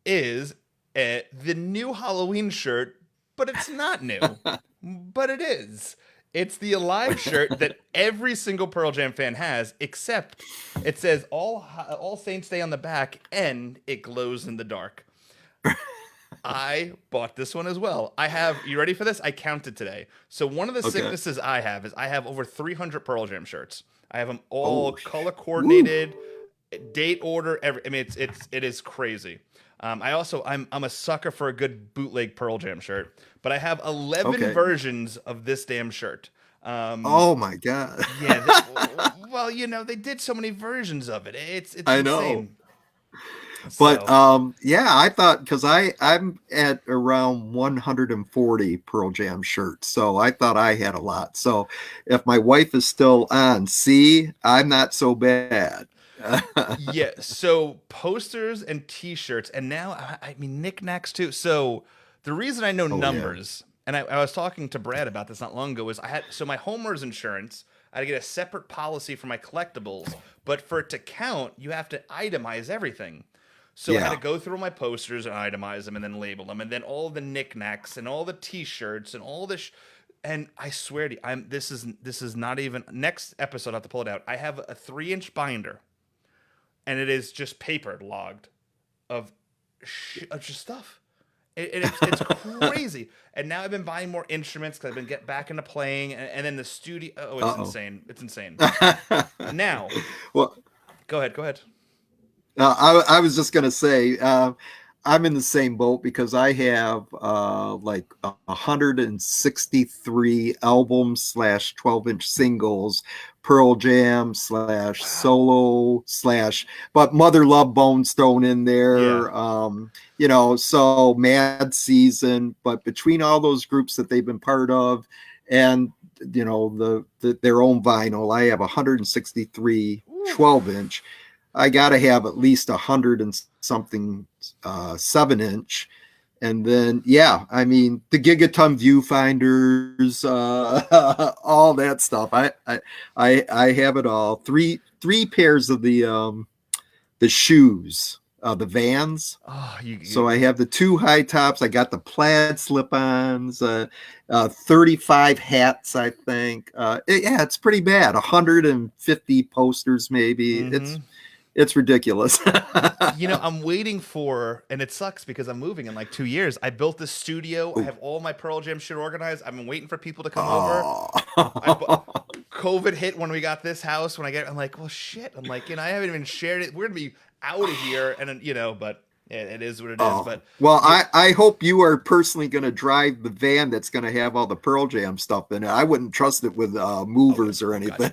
is the new Halloween shirt, but it's not new, but it is. It's the Alive shirt that every single Pearl Jam fan has, except it says All Saints Day on the back, and it glows in the dark. I bought this one as well. You ready for this? I counted today. So one of the sicknesses I have is I have over 300 Pearl Jam shirts. I have them all color coordinated, date order. It is crazy. I'm a sucker for a good bootleg Pearl Jam shirt, but I have 11 versions of this damn shirt. Oh my god. Yeah. Well, they did so many versions of it. It's I insane. know. But yeah, I thought, because I'm at around 140 Pearl Jam shirts, so I thought I had a lot. So if my wife is still on, I'm not so bad. Yeah, so posters and T-shirts, and now I mean knickknacks too. So the reason I know numbers, and I was talking to Brad about this not long ago, is my homeowner's insurance. I had to get a separate policy for my collectibles, but for it to count, you have to itemize everything. So I had to go through my posters and itemize them, and then label them, and then all the knickknacks and all the T-shirts and all this. And I swear to you, this is not even next episode. I have to pull it out. I have a 3-inch binder. And it is just paper logged of just stuff. It's crazy. And now I've been buying more instruments because I've been getting back into playing. And then the studio. Oh, it's insane. It's insane. Now, well, go ahead. I was just going to say, I'm in the same boat because I have like 163 albums / 12-inch singles, Pearl Jam / solo / but Mother Love Bone's thrown in there. So Mad Season. But between all those groups that they've been part of, and their own vinyl, I have 163 12-inch. I got to have at least 100 and something 7-inch. And then, I mean, the Gigaton viewfinders, all that stuff. I have it all. Three pairs of the shoes, the Vans. So I have the 2 high tops. I got the plaid slip-ons, 35 hats, I think. It's pretty bad. 150 posters, maybe. Mm-hmm. It's ridiculous. I'm waiting for, and it sucks because I'm moving in like 2 years. I built this studio. I have all my Pearl Jam shit organized. I've been waiting for people to come over. COVID hit when we got this house. I'm like, well, shit. I'm like, I haven't even shared it. We're going to be out of here. And, but It is what it is. Oh, But well, I hope you are personally going to drive the van that's going to have all the Pearl Jam stuff in it. I wouldn't trust it with movers or anything.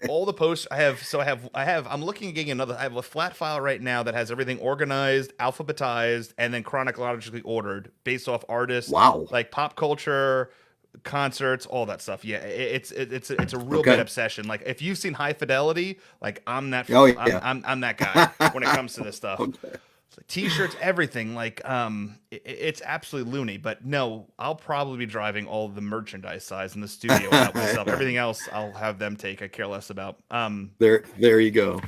All the posts I have. So I'm looking at getting another. I have a flat file right now that has everything organized, alphabetized, and then chronologically ordered based off artists. Wow. Like pop culture, concerts, all that stuff. Yeah, it's a real Okay. big obsession. Like if you've seen High Fidelity, like I'm that. Oh, yeah. I'm that guy when it comes to this stuff. Okay. T-shirts, everything. Like it's absolutely loony. But no, I'll probably be driving all the merchandise size in the studio out myself. Everything else I'll have them take. I care less about. There you go.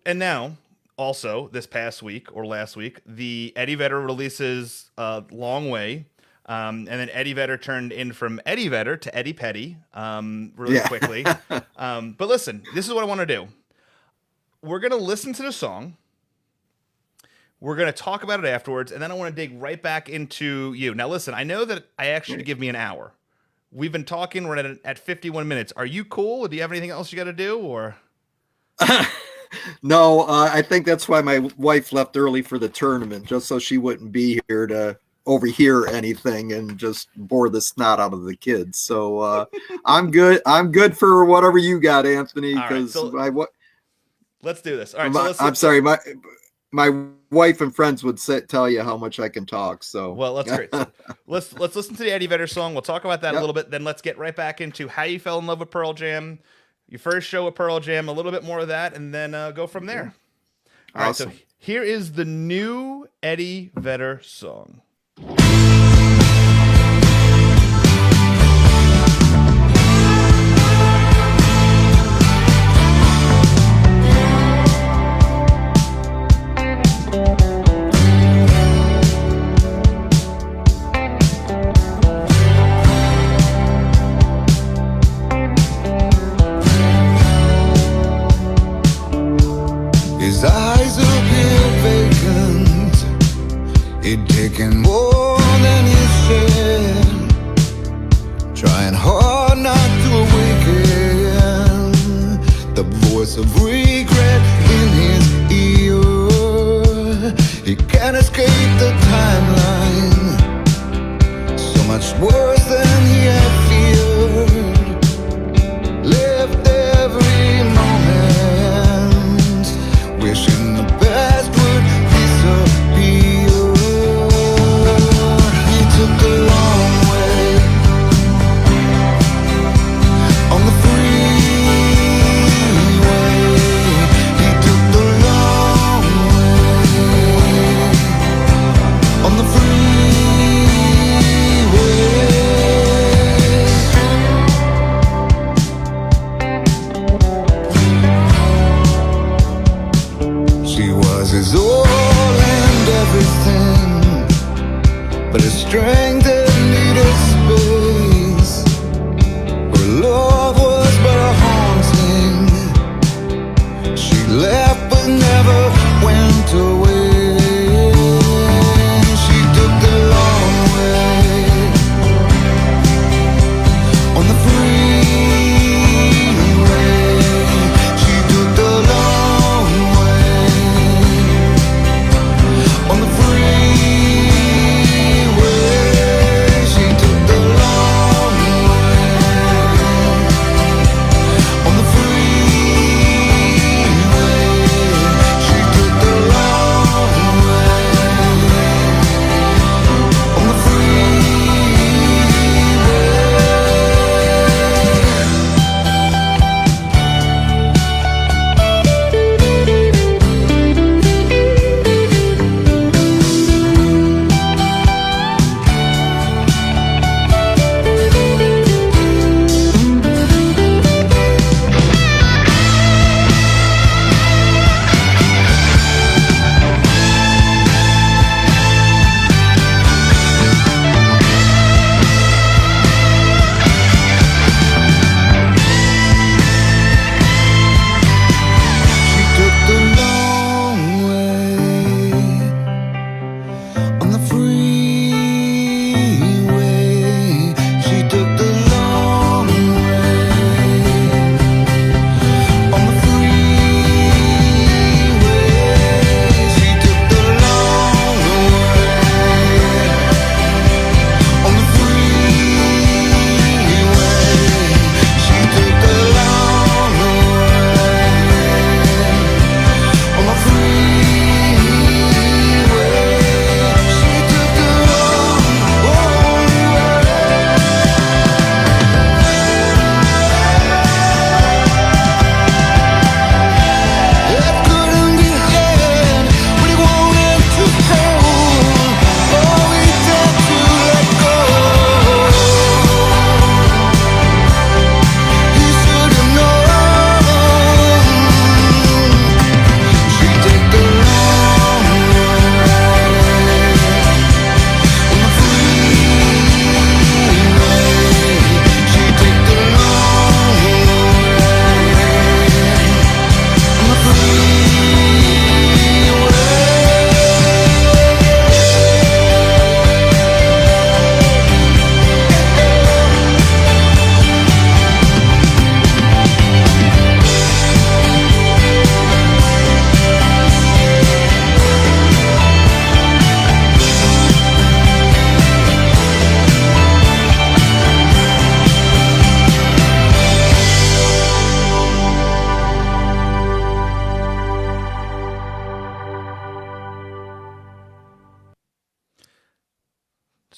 And now also this past week or last week, the Eddie Vedder releases Long Way. And then Eddie Vedder turned in from Eddie Vedder to Eddie Petty really quickly. But listen, this is what I want to do. We're going to listen to the song. We're going to talk about it afterwards, and then I want to dig right back into you. Now, listen, I know that I asked you to give me an hour. We've been talking. We're at 51 minutes. Are you cool? Do you have anything else you got to do, or? No, I think that's why my wife left early for the tournament, just so she wouldn't be here to overhear anything and just bore the snot out of the kids. So I'm good. I'm good for whatever you got, Anthony. Because let's do this. All right. I'm sorry, my wife and friends would tell you how much I can talk. So well, that's great. So let's listen to the Eddie Vedder song. We'll talk about that a little bit. Then let's get right back into how you fell in love with Pearl Jam, your first show with Pearl Jam, a little bit more of that, and then go from there. All awesome. right. So here is the new Eddie Vedder song. His eyes appear vacant. He'd taken more than he said, trying hard not to awaken the voice of regret in his ear. He can't escape the timeline, so much worse than he had feared. Lived every moment wishing the best would disappear. He took the long way on the freeway. He took the long way on the freeway.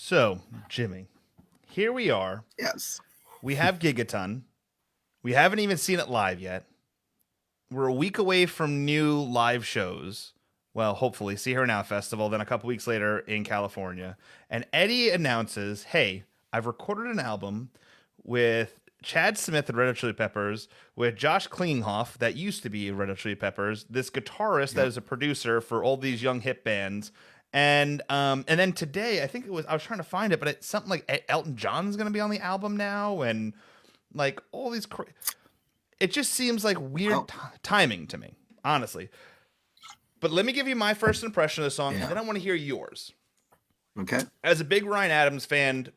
So, Jimmy, here we are. Yes. We have Gigaton. We haven't even seen it live yet. We're a week away from new live shows. Well, hopefully, See Her Now Festival, then a couple weeks later in California. And Eddie announces, hey, I've recorded an album with Chad Smith and Red Hot Chili Peppers, with Josh Klinghoff, that used to be Red Hot Chili Peppers, this guitarist that is a producer for all these young hip bands. And then today, I think it was, I was trying to find it, but it's something like Elton John's going to be on the album now, and like all these it just seems like weird timing to me, honestly. But let me give you my first impression of the song, and then I want to hear yours. Okay. As a big Ryan Adams fan,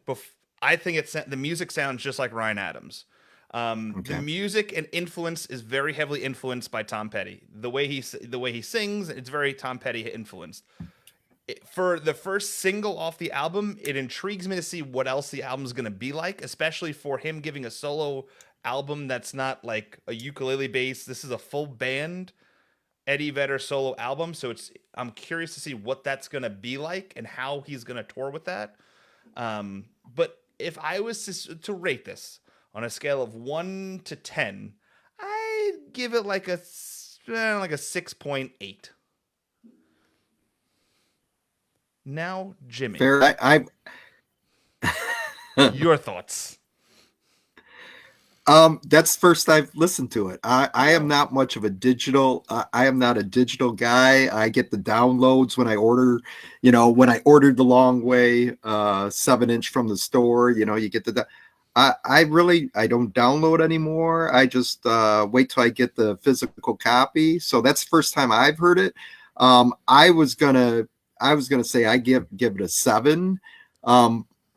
I think the music sounds just like Ryan Adams. The music and influence is very heavily influenced by Tom Petty. The way he sings, it's very Tom Petty influenced. For the first single off the album, it intrigues me to see what else the album's going to be like, especially for him giving a solo album that's not like a ukulele bass. This is a full band Eddie Vedder solo album, so I'm curious to see what that's going to be like and how he's going to tour with that. But if I was to rate this on a scale of 1 to 10, I'd give it like a 6.8. Now, Jimmy, Fair. your thoughts. That's first I've listened to it. I am not much of a digital. I am not a digital guy. I get the downloads when I order. When I ordered The Long Way 7-inch from the store. You get the. I don't download anymore. I just wait till I get the physical copy. So that's the first time I've heard it. I was gonna say I give it a 7.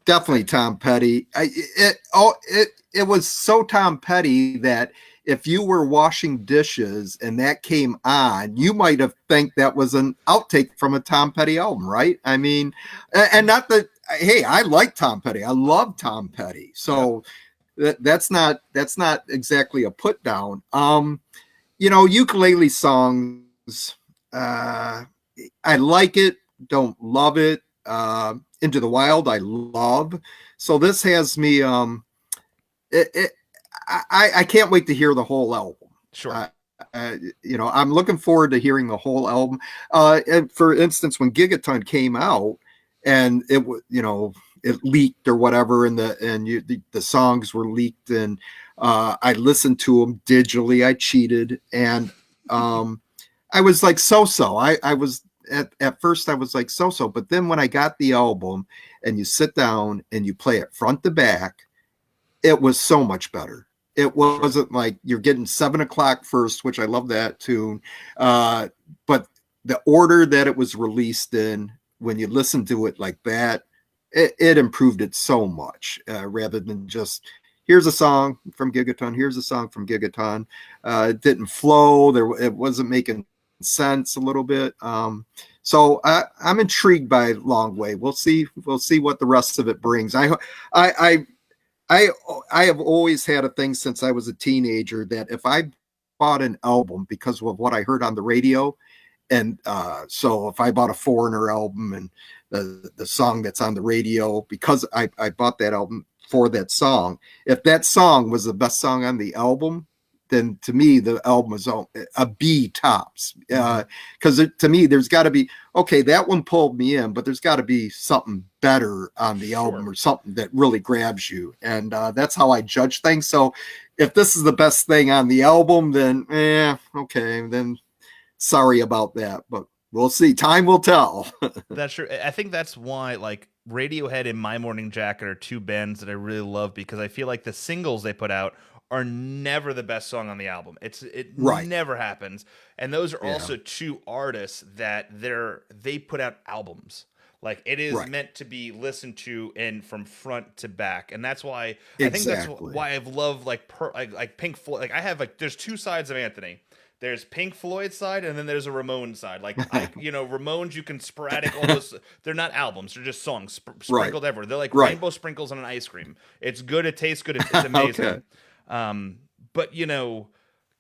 Definitely Tom Petty. It was so Tom Petty that if you were washing dishes and that came on, you might have think that was an outtake from a Tom Petty album, right? I mean, and not that. Hey, I like Tom Petty. I love Tom Petty. So that's not exactly a put down. Ukulele songs. I like it. Don't love it. Into the Wild, I love. So this has me. I can't wait to hear the whole album. Sure. I'm looking forward to hearing the whole album. And for instance, when Gigaton came out and it leaked or whatever, and the songs were leaked, and I listened to them digitally. I cheated, and I was like so. I was at first I was like so, but then when I got the album and you sit down and you play it front to back, it was so much better. It wasn't like you're getting 7 o'clock first, which I love that tune. But the order that it was released in, when you listen to it like that, it improved it so much, rather than just, here's a song from Gigaton, here's a song from Gigaton. It didn't flow. It wasn't making sense a little bit. So I'm intrigued by Long Way. We'll see what the rest of it brings. I have always had a thing since I was a teenager that if I bought an album because of what I heard on the radio, and so if I bought a Foreigner album and the song that's on the radio, because I bought that album for that song, if that song was the best song on the album, then to me the album was a B tops. Because to me there's got to be, okay, that one pulled me in, but there's got to be something better on the album, or something that really grabs you, and that's how I judge things. So if this is the best thing on the album, then okay, then sorry about that, but we'll see. Time will tell. That's true. I think that's why, like, Radiohead and My Morning Jacket are two bands that I really love, because I feel like the singles they put out are never the best song on the album. It never happens. And those are also two artists that they put out albums. Like, it is meant to be listened to and from front to back. And that's why I think that's why I've loved like Pink Floyd. Like, I have there's two sides of Anthony. There's Pink Floyd side, and then there's a Ramones side. Like, Ramones, you can sporadic all those. They're not albums; they're just songs sprinkled everywhere. They're like rainbow sprinkles on an ice cream. It's good. It tastes good. It's amazing. Okay. But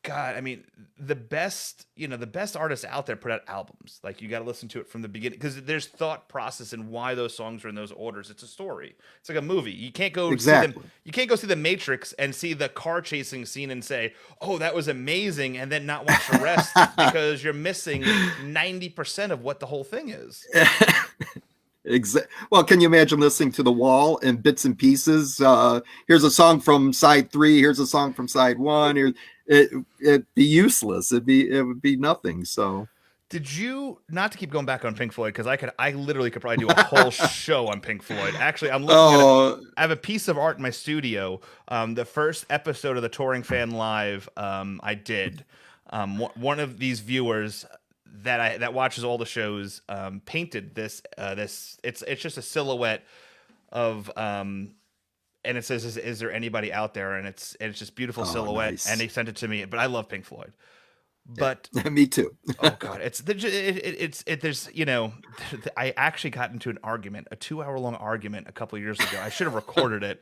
God, I mean, the best artists out there put out albums. Like you got to listen to it from the beginning because there's thought process in why those songs are in those orders. It's a story. It's like a movie. You can't go see them. Exactly. You can't go see The Matrix and see the car chasing scene and say, "Oh, that was amazing," and then not watch the rest because you're missing 90% of what the whole thing is. Well, can you imagine listening to The Wall in bits and pieces? Here's a song from side 3. Here's a song from side 1. It'd be useless. It would be nothing. So, Did you not to keep going back on Pink Floyd because I literally could probably do a whole show on Pink Floyd. Actually, I'm looking at I have a piece of art in my studio. The first episode of the Touring Fan Live, I did. One of these viewers that watches all the shows painted this. It's just a silhouette of and it says, "Is there anybody out there?" And it's just beautiful silhouette. Nice. And he sent it to me. But I love Pink Floyd. But me too. oh god, there's I actually got into an argument, a 2-hour long argument a couple of years ago. I should have recorded it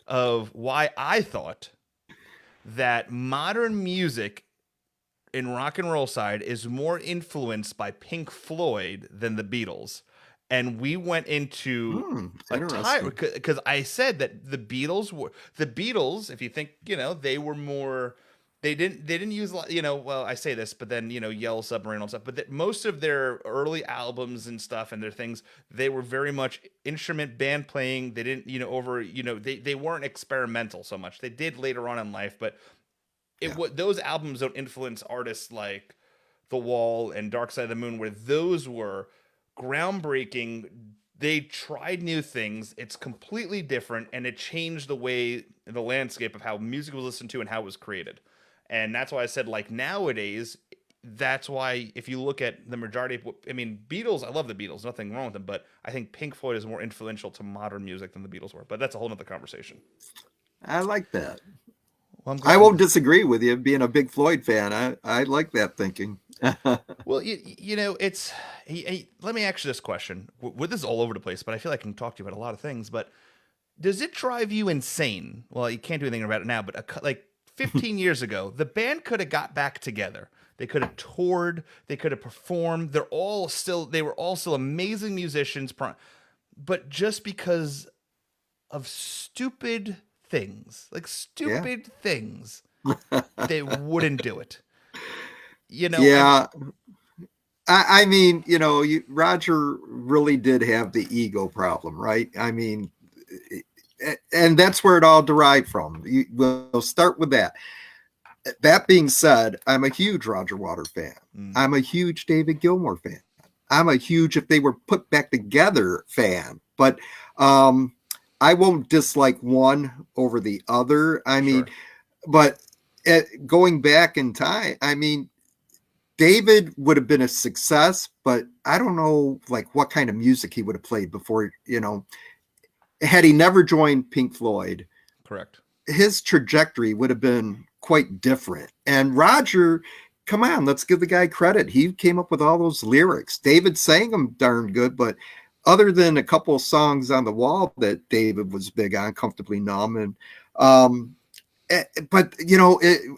of why I thought that modern music in rock and roll side is more influenced by Pink Floyd than the Beatles. And we went into a time interesting. because I said that the Beatles, if you think, they were more. They didn't use, well, I say this, but then, Yellow Submarine and stuff, but that most of their early albums and stuff and their things, they were very much instrument band playing. They didn't, they weren't experimental so much. They did later on in life, but those albums don't influence artists like The Wall and Dark Side of the Moon, where those were groundbreaking. They tried new things. It's completely different, and it changed the landscape of how music was listened to and how it was created. And that's why I said, like, nowadays, that's why if you look at the majority of, Beatles, I love the Beatles, nothing wrong with them, but I think Pink Floyd is more influential to modern music than the Beatles were. But that's a whole nother conversation. I like that. Well, I won't disagree with you. Being a big Floyd fan, I like that thinking. Well, it's. Let me ask you this question. This is all over the place, but I feel like I can talk to you about a lot of things. But does it drive you insane? Well, you can't do anything about it now, but like 15 years ago, the band could have got back together. They could have toured. They could have performed. They were all still amazing musicians. But just because of stupid things, they wouldn't do it. Yeah. I mean, Roger really did have the ego problem, right? I mean, and that's where it all derived from. We'll start with that. That being said, I'm a huge Roger Waters fan. I'm a huge David Gilmour fan. I'm a huge, if they were put back together, fan. But I won't dislike one over the other. I mean, but going back in time, I mean, David would have been a success, but I don't know like what kind of music he would have played before, had he never joined Pink Floyd. Correct. His trajectory would have been quite different. And Roger, come on, let's give the guy credit. He came up with all those lyrics. David sang them darn good, but other than a couple of songs on The Wall that David was big on, Comfortably Numb, and but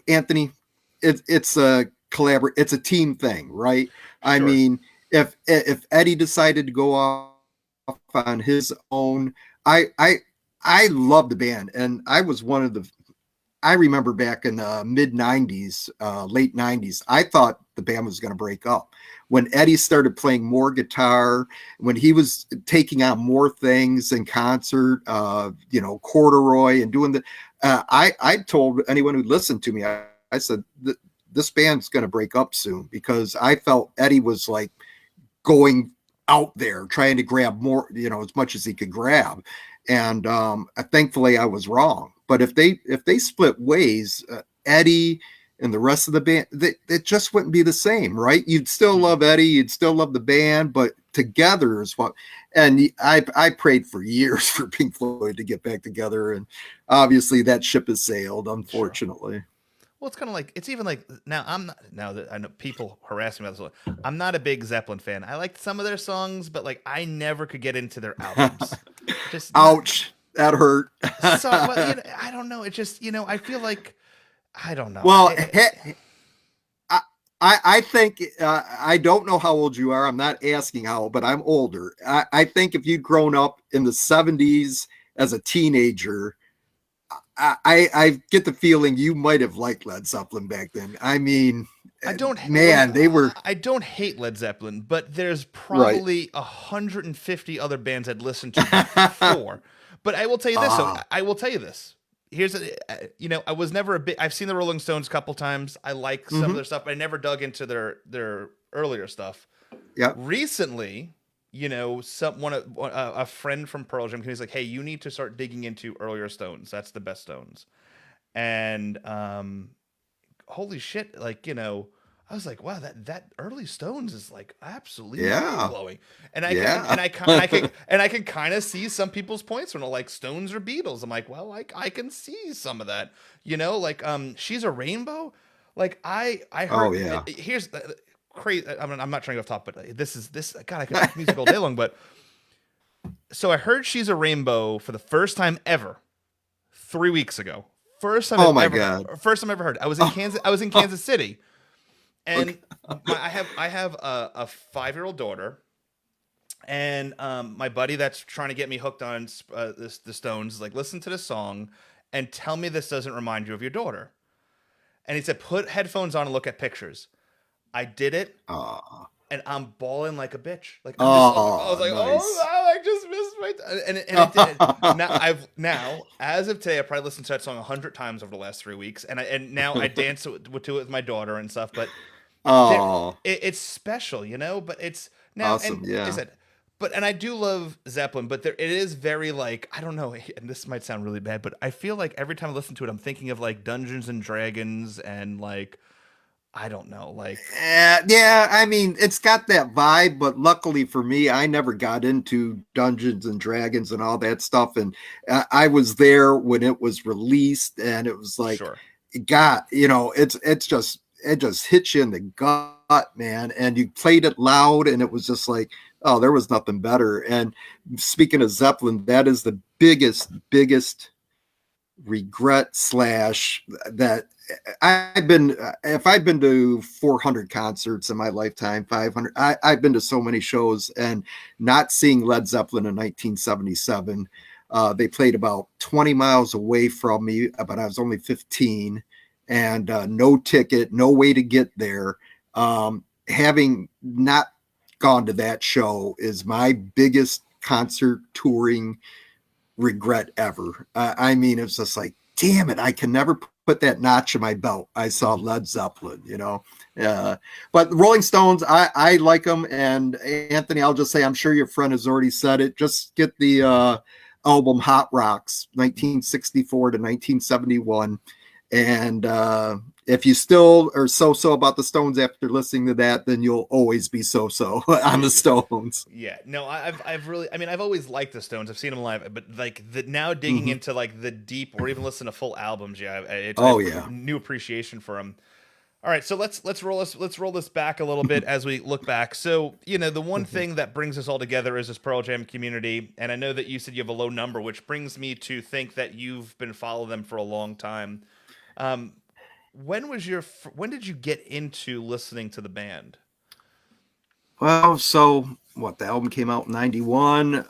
Anthony, it's a it's a team thing, right? Sure. I mean, if Eddie decided to go off on his own, I love the band, and I was one of the. I remember back in the mid 90s, late 90s, I thought the band was going to break up. When Eddie started playing more guitar, when he was taking on more things in concert, corduroy and doing the, I told anyone who listened to me, I said, this band's going to break up soon, because I felt Eddie was like going out there trying to grab more, as much as he could grab. And thankfully I was wrong. But if they split ways, Eddie and the rest of the band, it just wouldn't be the same, right? You'd still love Eddie, you'd still love the band, but together is what. And I prayed for years for Pink Floyd to get back together, and obviously that ship has sailed, unfortunately. Sure. Well, it's kind of like, it's even like now that I know people harass me about this. I'm not a big Zeppelin fan. I liked some of their songs, but like I never could get into their albums. Ouch. That hurt. So, but, I don't know. It just, I feel like I don't know. Well, I think I don't know how old you are. I'm not asking how old, but I'm older. I think if you'd grown up in the 70s as a teenager, I get the feeling you might have liked Led Zeppelin back then. I mean, I don't, man, they were I don't hate Led Zeppelin, but there's right. probably 150 other bands I'd listened to before. But I will tell you this. So I will tell you this. Here's I was never a big. I've seen the Rolling Stones a couple times. I like some of their stuff, but I never dug into their earlier stuff. Yeah. Recently, a friend from Pearl Jam, he's like, "Hey, you need to start digging into earlier Stones. That's the best Stones." And holy shit, I was like, wow, that early Stones is like absolutely mind-blowing. And I can kind of see some people's points when like Stones or Beatles. I'm like, well, I can see some of that. She's a Rainbow. Like I heard. Oh yeah. Here's crazy. I'm not trying to go off top, but this. God, I could talk music all day long. But so I heard She's a Rainbow for the first time ever 3 weeks ago. First time. Oh my God. First time I ever heard. I was in Kansas. I was in Kansas City. And I have a 5-year-old daughter, and my buddy that's trying to get me hooked on the Stones is like, listen to this song and tell me this doesn't remind you of your daughter. And he said, put headphones on and look at pictures. I did it, and I'm bawling like a bitch. Like I was like, nice. I just missed my and it did. Now as of today, I probably listened to that song 100 times over the last 3 weeks, and now I dance to it with my daughter and stuff, but. It's special, but it's now awesome. and I said, and I do love Zeppelin, but it is very like, I don't know, and this might sound really bad, but I feel like every time I listen to it, I'm thinking of like Dungeons and Dragons and like, I don't know, like yeah, I mean, it's got that vibe, but luckily for me, I never got into Dungeons and Dragons and all that stuff, and I was there when it was released, and it was like, sure. It just hits you in the gut, man. And you played it loud, and it was just like, oh, there was nothing better. And speaking of Zeppelin, that is the biggest regret / that if I've been to 400 concerts in my lifetime, 500, I've been to so many shows, and not seeing Led Zeppelin in 1977. They played about 20 miles away from me, but I was only 15. And no ticket, no way to get there. Having not gone to that show is my biggest concert touring regret ever. I mean, it's just like, damn it, I can never put that notch in my belt. I saw Led Zeppelin, but the Rolling Stones, I like them. And Anthony, I'll just say, I'm sure your friend has already said it. Just get the album Hot Rocks, 1964 to 1971. And if you still are so about the Stones after listening to that, then you'll always be so on the Stones. Yeah, no, I've always liked the Stones. I've seen them live, but like now digging into like the deep, or even listen to full albums, it's new appreciation for them. All right, so let's roll this back a little bit as we look back. So the one thing that brings us all together is this Pearl Jam community, and I know that you said you have a low number, which brings me to think that you've been following them for a long time. When did you get into listening to the band? Well, so the album came out in 91,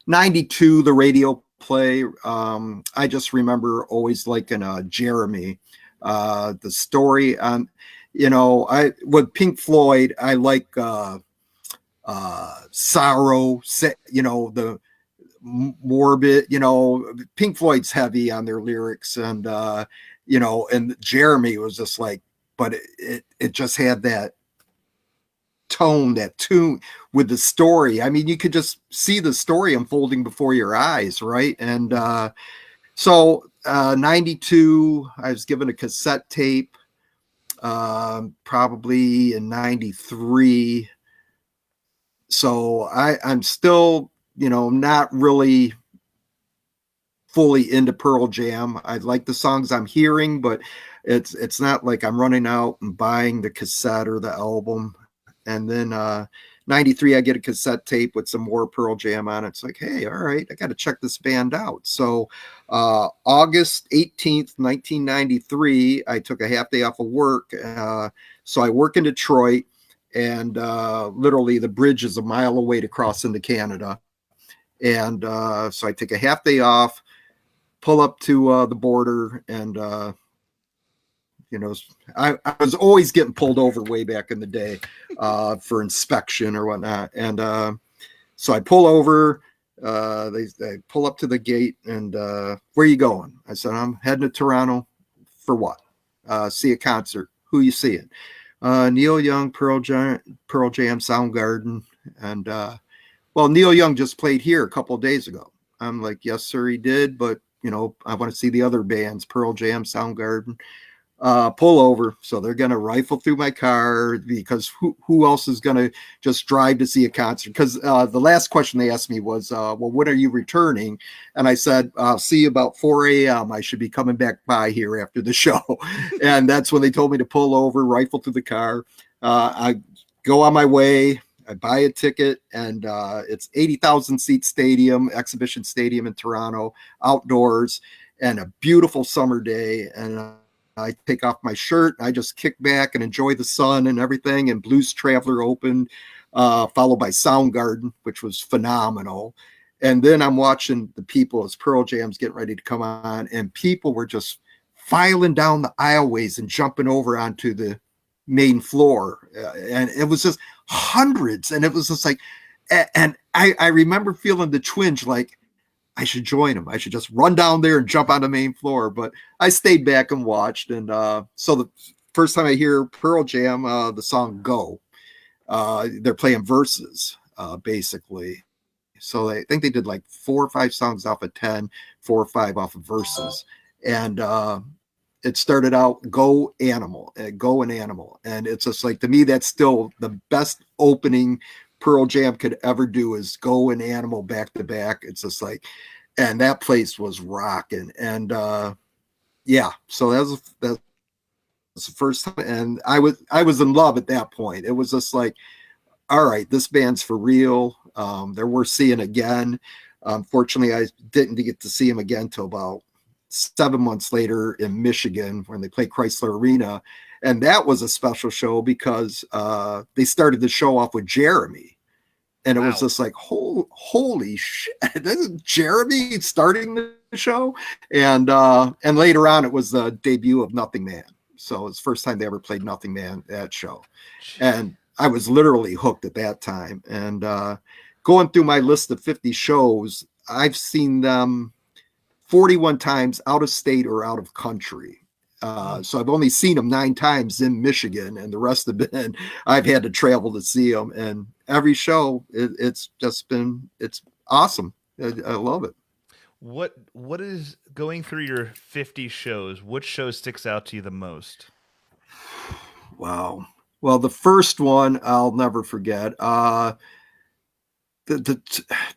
92, the radio play. I just remember always liking Jeremy, the story on, with Pink Floyd, I like Sorrow, the morbid, Pink Floyd's heavy on their lyrics, and and Jeremy was just like, but it just had that tone, that tune with the story. I mean, you could just see the story unfolding before your eyes, right? And so 92, I was given a cassette tape, probably in 93. So I'm still not really fully into Pearl Jam. I like the songs I'm hearing, but it's not like I'm running out and buying the cassette or the album. And then 93, I get a cassette tape with some more Pearl Jam on it. It's like, hey, all right, I got to check this band out. So August 18th, 1993, I took a half day off of work. So I work in Detroit, and literally the bridge is a mile away to cross into Canada. And so I take a half day off, pull up to the border, and I was always getting pulled over way back in the day for inspection or whatnot. And so I pull over, they pull up to the gate, and where are you going? I said, I'm heading to Toronto. For what? See a concert. Who you seeing? Neil Young, Pearl Jam, Soundgarden. And well, Neil Young just played here a couple of days ago. I'm like, yes, sir, he did. But, I want to see the other bands, Pearl Jam, Soundgarden. Pull over. So they're going to rifle through my car, because who else is going to just drive to see a concert? Because the last question they asked me was, well, when are you returning? And I said, I'll see you about 4 a.m. I should be coming back by here after the show. And that's when they told me to pull over, rifle through the car. I go on my way. I buy a ticket, and it's 80,000 seat stadium, exhibition stadium in Toronto, outdoors, and a beautiful summer day. And I take off my shirt. I just kick back and enjoy the sun and everything. And Blues Traveler opened, followed by Soundgarden, which was phenomenal. And then I'm watching the people as Pearl Jam's getting ready to come on, and people were just filing down the aisleways and jumping over onto the main floor. And it was just hundreds. And it was just like, and I remember feeling the twinge, like, I should join them. I should just run down there and jump on the main floor. But I stayed back and watched. And so the first time I hear Pearl Jam, the song Go, they're playing verses, basically. So I think they did like 4 or 5 songs off of 10, 4 or 5 off of verses. And it started out Go Animal, Go and Animal. And it's just like, to me, that's still the best opening Pearl Jam could ever do, is Go and Animal back to back. It's just like, and that place was rocking. And yeah, so that was the first time, and I was in love at that point. It was just like, all right, this band's for real. They're worth seeing again. Unfortunately, I didn't get to see them again till about 7 months later in Michigan, when they played Chrysler Arena. And that was a special show because they started the show off with Jeremy. And it was just like, holy shit, this is Jeremy starting the show. And later on, it was the debut of Nothing Man. So it's the first time they ever played Nothing Man at that show. And I was literally hooked at that time. And going through my list of 50 shows, I've seen them 41 times out of state or out of country. So I've only seen them 9 times in Michigan, and the rest have been, I've had to travel to see them. And every show, it's awesome. I love it. What is going through your 50 shows? Which show sticks out to you the most? Wow. Well, the first one I'll never forget.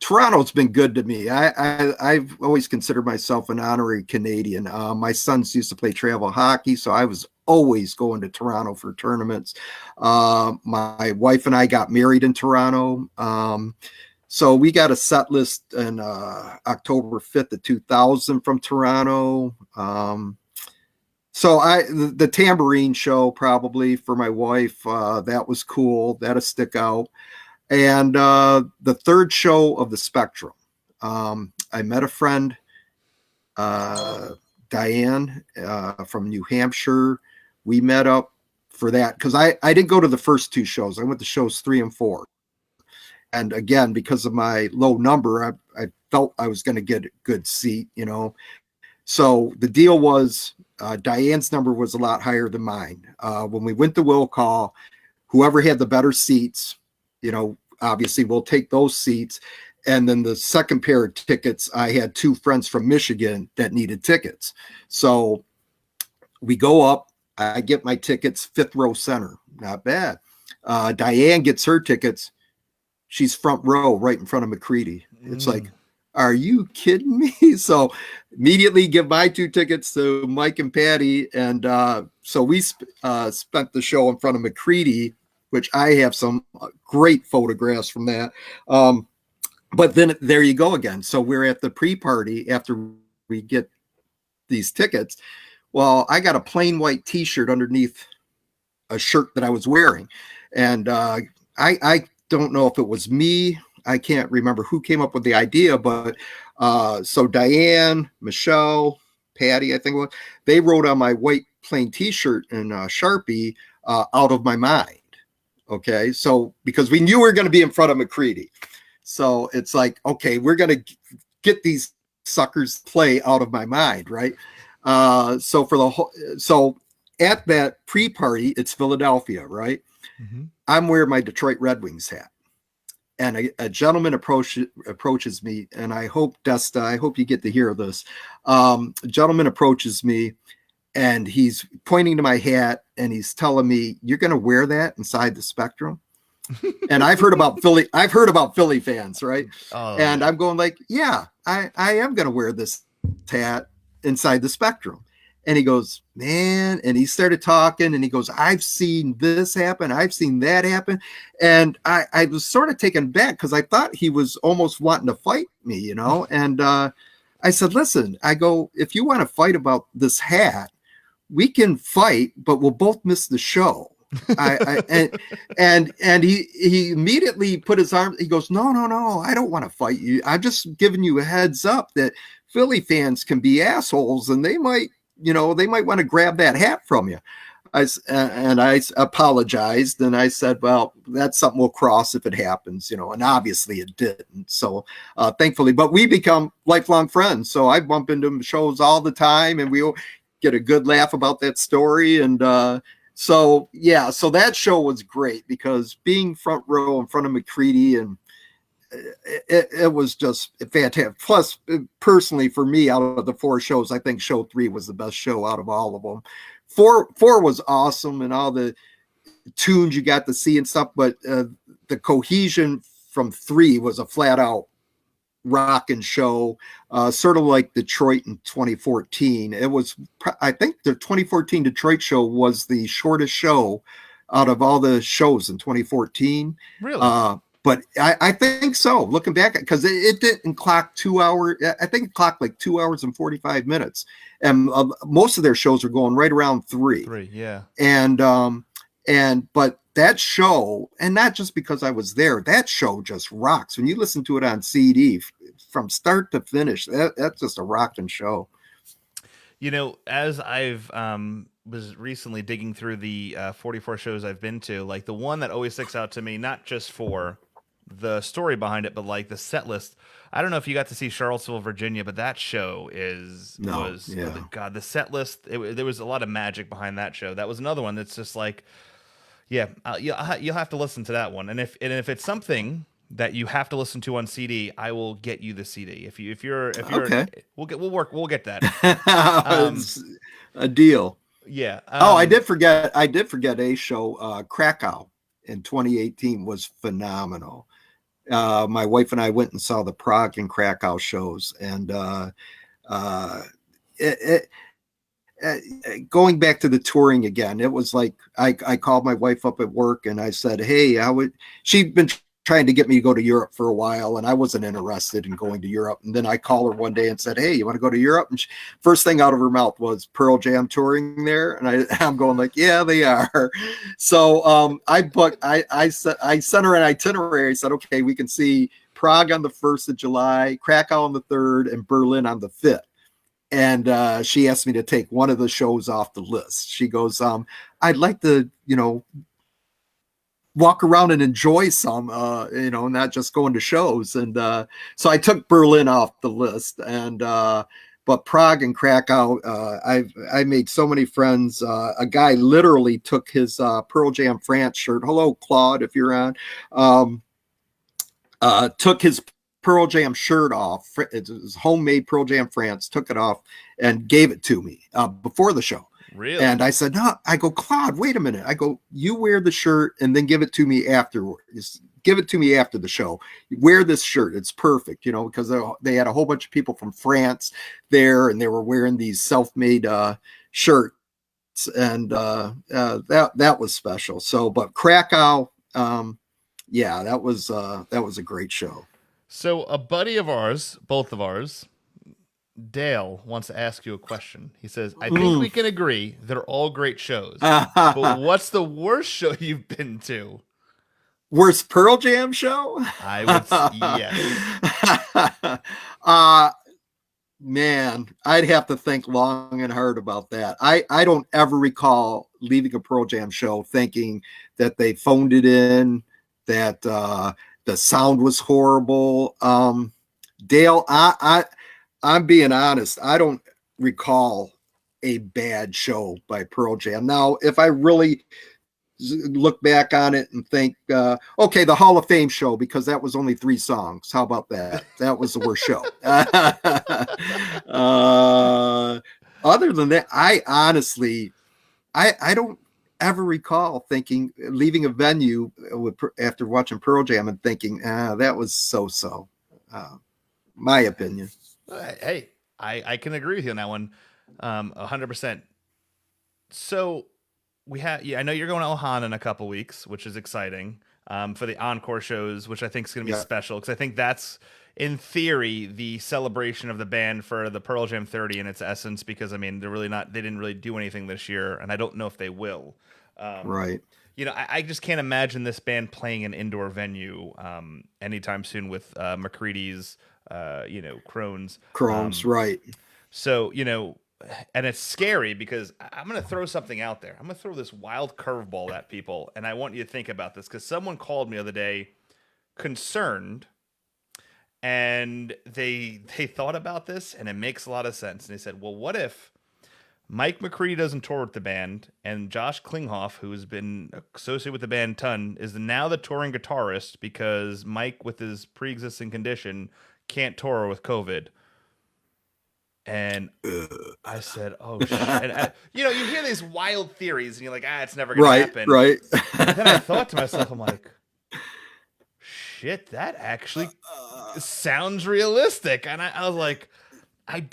Toronto's been good to me. I've always considered myself an honorary Canadian. My sons used to play travel hockey, so I was always going to Toronto for tournaments. My wife and I got married in Toronto. So we got a set list in October 5th of 2000 from Toronto. So the Tambourine show, probably for my wife, that was cool. That'll stick out. And the third show of the Spectrum, I met a friend, Diane, from New Hampshire. We met up for that because I didn't go to the first 2 shows. I went to shows 3 and 4. And again, because of my low number, I felt I was going to get a good seat, So the deal was Diane's number was a lot higher than mine. When we went to will call, whoever had the better seats, obviously we'll take those seats. And then the second pair of tickets, I had 2 friends from Michigan that needed tickets. So we go up, I get my tickets, 5th row center, not bad. Diane gets her tickets. She's front row right in front of McCready. It's like, are you kidding me? So immediately give my 2 tickets to Mike and Patty. And so we spent the show in front of McCready which I have some great photographs from that. But then there you go again. So we're at the pre-party after we get these tickets. Well, I got a plain white T-shirt underneath a shirt that I was wearing. And I don't know if it was me. I can't remember who came up with the idea, but so Diane, Michelle, Patty, I think it was, they wrote on my white plain T-shirt in Sharpie, Out of My Mind. Okay. So because we knew we were going to be in front of McCready. So it's like, okay, we're going to get these suckers play Out of My Mind. Right. So for the whole, so at that pre-party, it's Philadelphia, right? Mm-hmm. I'm wearing my Detroit Red Wings hat. And a gentleman approaches me, and I hope, Desta, I hope you get to hear this. A gentleman approaches me, and he's pointing to my hat, and he's telling me, "You're going to wear that inside the Spectrum?" And I've heard about Philly fans, right? Oh, and I'm going like, "Yeah, I am going to wear this hat inside the Spectrum." And he goes, "Man," and he started talking, and he goes, "I've seen this happen. I've seen that happen." And I was sort of taken back because I thought he was almost wanting to fight me, you know? And I said, "Listen," I go, "if you want to fight about this hat, we can fight, but we'll both miss the show." And he immediately put his arm, he goes, no, I don't want to fight you. I'm just giving you a heads up that Philly fans can be assholes, and they might want to grab that hat from you. I apologized, and I said, "Well, that's something we'll cross if it happens," and obviously it didn't. So thankfully, but we become lifelong friends. So I bump into shows all the time, and we get a good laugh about that story. And so that show was great because being front row in front of McCready, and it was just fantastic. Plus, personally, for me, out of the 4 shows, I think show 3 was the best show out of all of them. 4 was awesome, and all the tunes you got to see and stuff. But the cohesion from 3 was a flat out rockin' show, sort of like Detroit in 2014. It was, I think, the 2014 Detroit show was the shortest show out of all the shows in 2014. Really? But I think so, looking back, because it didn't clock 2 hours. I think it clocked like 2 hours and 45 minutes. And most of their shows are going right around 3. 3, yeah. But that show, and not just because I was there, that show just rocks. When you listen to it on CD from start to finish, that's just a rocking show. As I've was recently digging through the 44 shows I've been to, like the one that always sticks out to me, not just for the story behind it, but like the set list. I don't know if you got to see Charlottesville, Virginia, but that show the set list. There was a lot of magic behind that show. That was another one that's just like, yeah, you'll have to listen to that one. And if it's something that you have to listen to on CD, I will get you the CD. If you're okay, we'll get that. A deal. Yeah. I did forget a show, Krakow in 2018 was phenomenal. My wife and I went and saw the Prague and Krakow shows, and going back to the touring again, it was like I called my wife up at work and I said, "Hey, she'd been trying to get me to go to Europe for a while, and I wasn't interested in going to Europe." And then I called her one day and said, "Hey, you want to go to Europe?" And first thing out of her mouth was Pearl Jam touring there, and I'm going like, "Yeah, they are." So I sent her an itinerary. I said, "Okay, we can see Prague on the 1st of July, Krakow on the 3rd, and Berlin on the 5th." And she asked me to take one of the shows off the list. She goes, "I'd like to, walk around and enjoy some, not just going to shows." And so I took Berlin off the list, and but Prague and Krakow, I made so many friends. A guy literally took his Pearl Jam France shirt. Hello, Claude, if you're on. Took his Pearl Jam shirt off. It was homemade Pearl Jam France. Took it off and gave it to me before the show. Really? And I said, "No." I go, "Claude, wait a minute." I go, "You wear the shirt and then give it to me afterwards. Give it to me after the show. Wear this shirt. It's perfect," because they had a whole bunch of people from France there, and they were wearing these self-made shirts. and that was special. So, but Krakow, yeah, that was a great show. So a buddy of ours, both of ours, Dale, wants to ask you a question. He says, I think we can agree they're all great shows. But what's the worst show you've been to? Worst Pearl Jam show? I would yes. Man, I'd have to think long and hard about that. I don't ever recall leaving a Pearl Jam show thinking that they phoned it in, that the sound was horrible. Dale, I'm being honest. I don't recall a bad show by Pearl Jam. Now, if I really look back on it and think, okay, the Hall of Fame show, because that was only 3 songs. How about that? That was the worst show. Other than that, I honestly, I don't ever recall thinking, leaving a venue after watching Pearl Jam and thinking, that was so-so. My opinion. Hey, I can agree with you on that one, 100%. So we have, I know you're going to Ohana in a couple weeks, which is exciting, for the encore shows, which I think is going to be special, because I think that's, in theory, the celebration of the band for the Pearl Jam 30 in its essence, because I mean, they didn't really do anything this year, and I don't know if they will. Right. I just can't imagine this band playing an indoor venue anytime soon with McCready's, Crohn's. Right. So, and it's scary because I'm going to throw something out there. I'm going to throw this wild curveball at people, and I want you to think about this, because someone called me the other day concerned, and they thought about this, and it makes a lot of sense. And they said, well, what if Mike McCready doesn't tour with the band, and Josh Klinghoffer, who has been associated with the band a ton, is now the touring guitarist because Mike, with his pre-existing condition, can't tour with COVID. And I said, oh, shit. And you hear these wild theories, and you're like, it's never going to happen. Right. And then I thought to myself, I'm like, shit, that actually sounds realistic. And I was like, I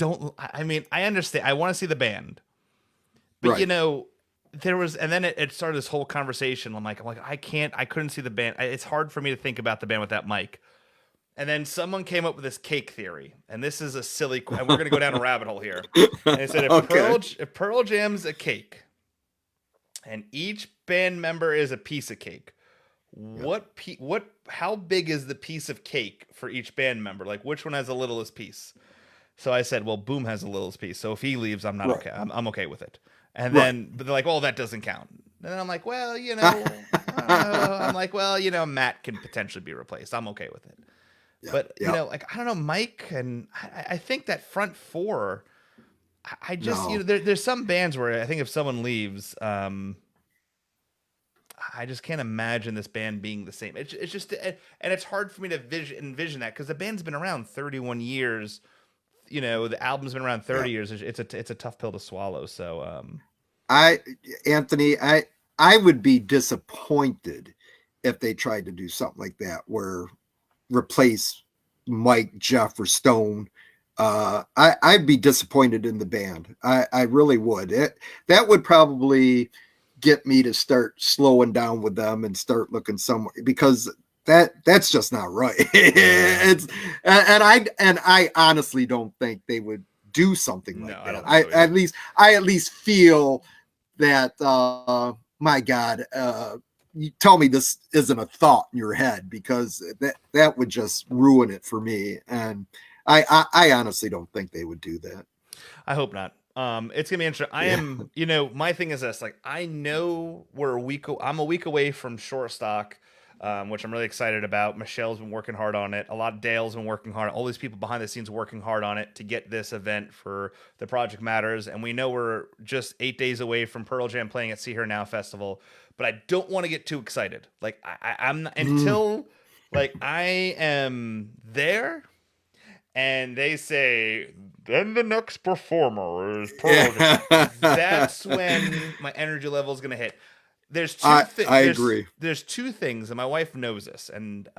understand. I want to see the band. But, there was, and then it started this whole conversation. I'm like, I couldn't see the band. It's hard for me to think about the band without Mike. And then someone came up with this cake theory, and this is a silly, and we're going to go down a rabbit hole here. And they said, if Pearl Jam's a cake, and each band member is a piece of cake, how big is the piece of cake for each band member? Like, which one has the littlest piece? So I said, well, Boom has the littlest piece. So if he leaves, I'm not okay. I'm okay with it. And then, but they're like, oh, that doesn't count. And then I'm like, well, Matt can potentially be replaced. I'm okay with it. But, I don't know, Mike, and I think that front 4, I just, there's some bands where I think if someone leaves, I just can't imagine this band being the same. It's just, and it's hard for me to envision that, because the band's been around 31 years. The album's been around 30 years. It's a tough pill to swallow. So, Anthony, I would be disappointed if they tried to do something like that, where replace Mike, Jeff, or Stone. I'd be disappointed in the band. I really would. That would probably get me to start slowing down with them and start looking somewhere, because that's just not right. And I honestly don't think they would do something like that. I at least feel that my God, you tell me this isn't a thought in your head, because that would just ruin it for me. And I honestly don't think they would do that. I hope not. It's gonna be interesting. I am, my thing is this, like, I know I'm a week away from Short Stock, which I'm really excited about. Michelle's been working hard on it. Dale's been working hard. All these people behind the scenes working hard on it to get this event for the Project Matters. And we know we're just 8 days away from Pearl Jam playing at See Her Now Festival. But I don't want to get too excited. Like, I'm not, until like I am there and they say, then the next performer is Pearl Jam. That's when my energy level is going to hit. There's two things. I agree. There's 2 things, and my wife knows this. And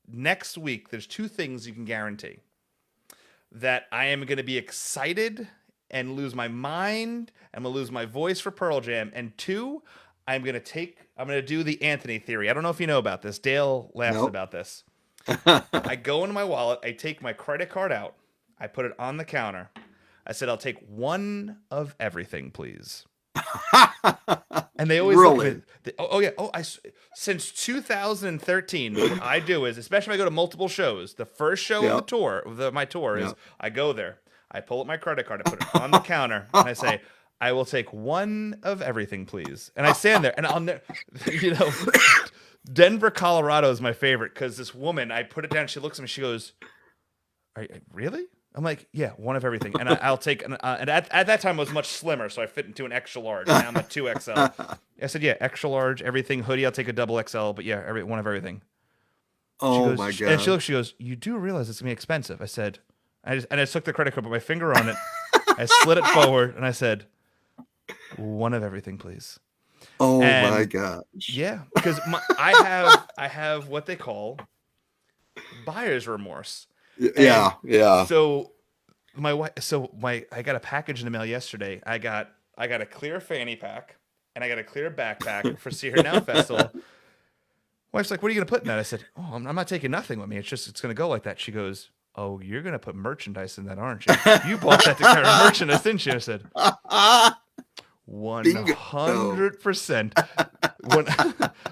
next week, there's 2 things you can guarantee that I am going to be excited and lose my mind. I'm gonna lose my voice for Pearl Jam. And two, I'm gonna do the Anthony theory. I don't know if you know about this. Dale laughs Nope. about this. I go into my wallet, I take my credit card out, I put it on the counter. I said, I'll take one of everything, please. And they always Really? look at me, yeah. Since 2013, what I do is, especially if I go to multiple shows, the first show of the tour, my tour is, I go there, I pull up my credit card, I put it on the counter, and I say, I will take one of everything, please. And I stand there, and Denver, Colorado is my favorite because this woman, I put it down, she looks at me, she goes, really? I'm like, yeah, one of everything. And I'll take, and at that time I was much slimmer, so I fit into an extra large. Now I'm a 2XL. I said, yeah, extra large, everything, hoodie, I'll take a double XL, but yeah, one of everything. My God. And she goes, you do realize it's going to be expensive. I said, I just took the credit card, put my finger on it, I slid it forward, and I said, one of everything, please. My gosh. Yeah, because I have what they call buyer's remorse. Yeah. So I got a package in the mail yesterday. I got a clear fanny pack and I got a clear backpack for See Her Now Festival. Wife's like, what are you gonna put in that? I said, I'm not taking nothing with me. It's gonna go like that. She goes, oh, you're gonna put merchandise in that, aren't you? You bought that to carry merchandise, didn't you? I said, 100%.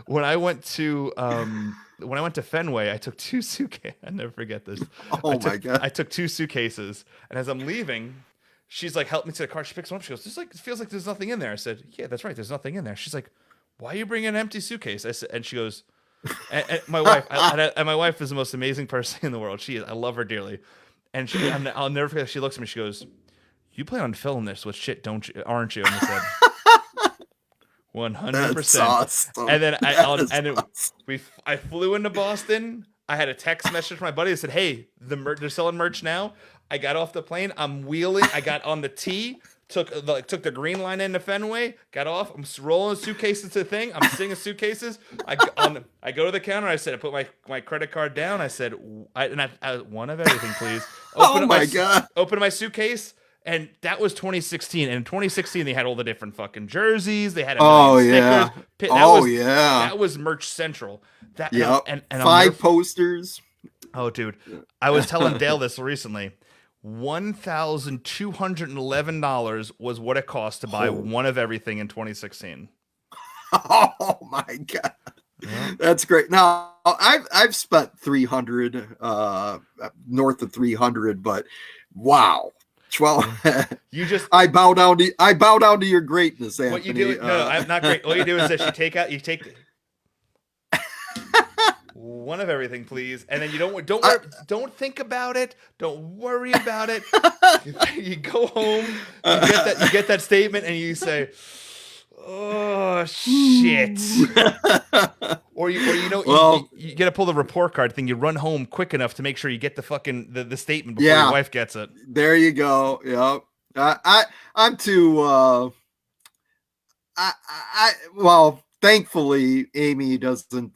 When I went to Fenway, I took 2 suitcases. I never forget this. My God. I took 2 suitcases, and as I'm leaving, she's like, help me to the car. She picks one up. She goes, it feels like there's nothing in there. I said, yeah, that's right. There's nothing in there. She's like, why are you bringing an empty suitcase? I said, and she goes, and my wife, and my wife is the most amazing person in the world. She is. I love her dearly. And I'll never forget. She looks at me. She goes, you plan on filling this with shit, aren't you? And I said, 100%. That's awesome. And then I flew into Boston. I had a text message from my buddy that said, hey, they're selling merch now. I got off the plane. I'm wheeling. I got on the T, took the green line into Fenway, got off. I'm rolling suitcases to the thing. I'm singing suitcases. I go to the counter. I said, I put my credit card down. I said, I one of everything, please. God. Open my suitcase. And that was 2016. And in 2016, they had all the different fucking jerseys. They had stickers. That was Merch Central. And 5 posters. Oh, dude. I was telling Dale this recently. $1,211 was what it cost to buy one of everything in 2016. Oh my God. Yeah. That's great. Now I've spent 300, north of 300, but wow. Well, I bow down to your greatness, Anthony. What you do? No, I'm not great. All you do is this: you take one of everything, please, and then you don't think about it. Don't worry about it. You go home, you get that statement, and you say, "Oh shit." Or you got to pull the report card thing. You run home quick enough to make sure you get the fucking the statement before your wife gets it. There you go. Yep. I'm too. Well, thankfully, Amy doesn't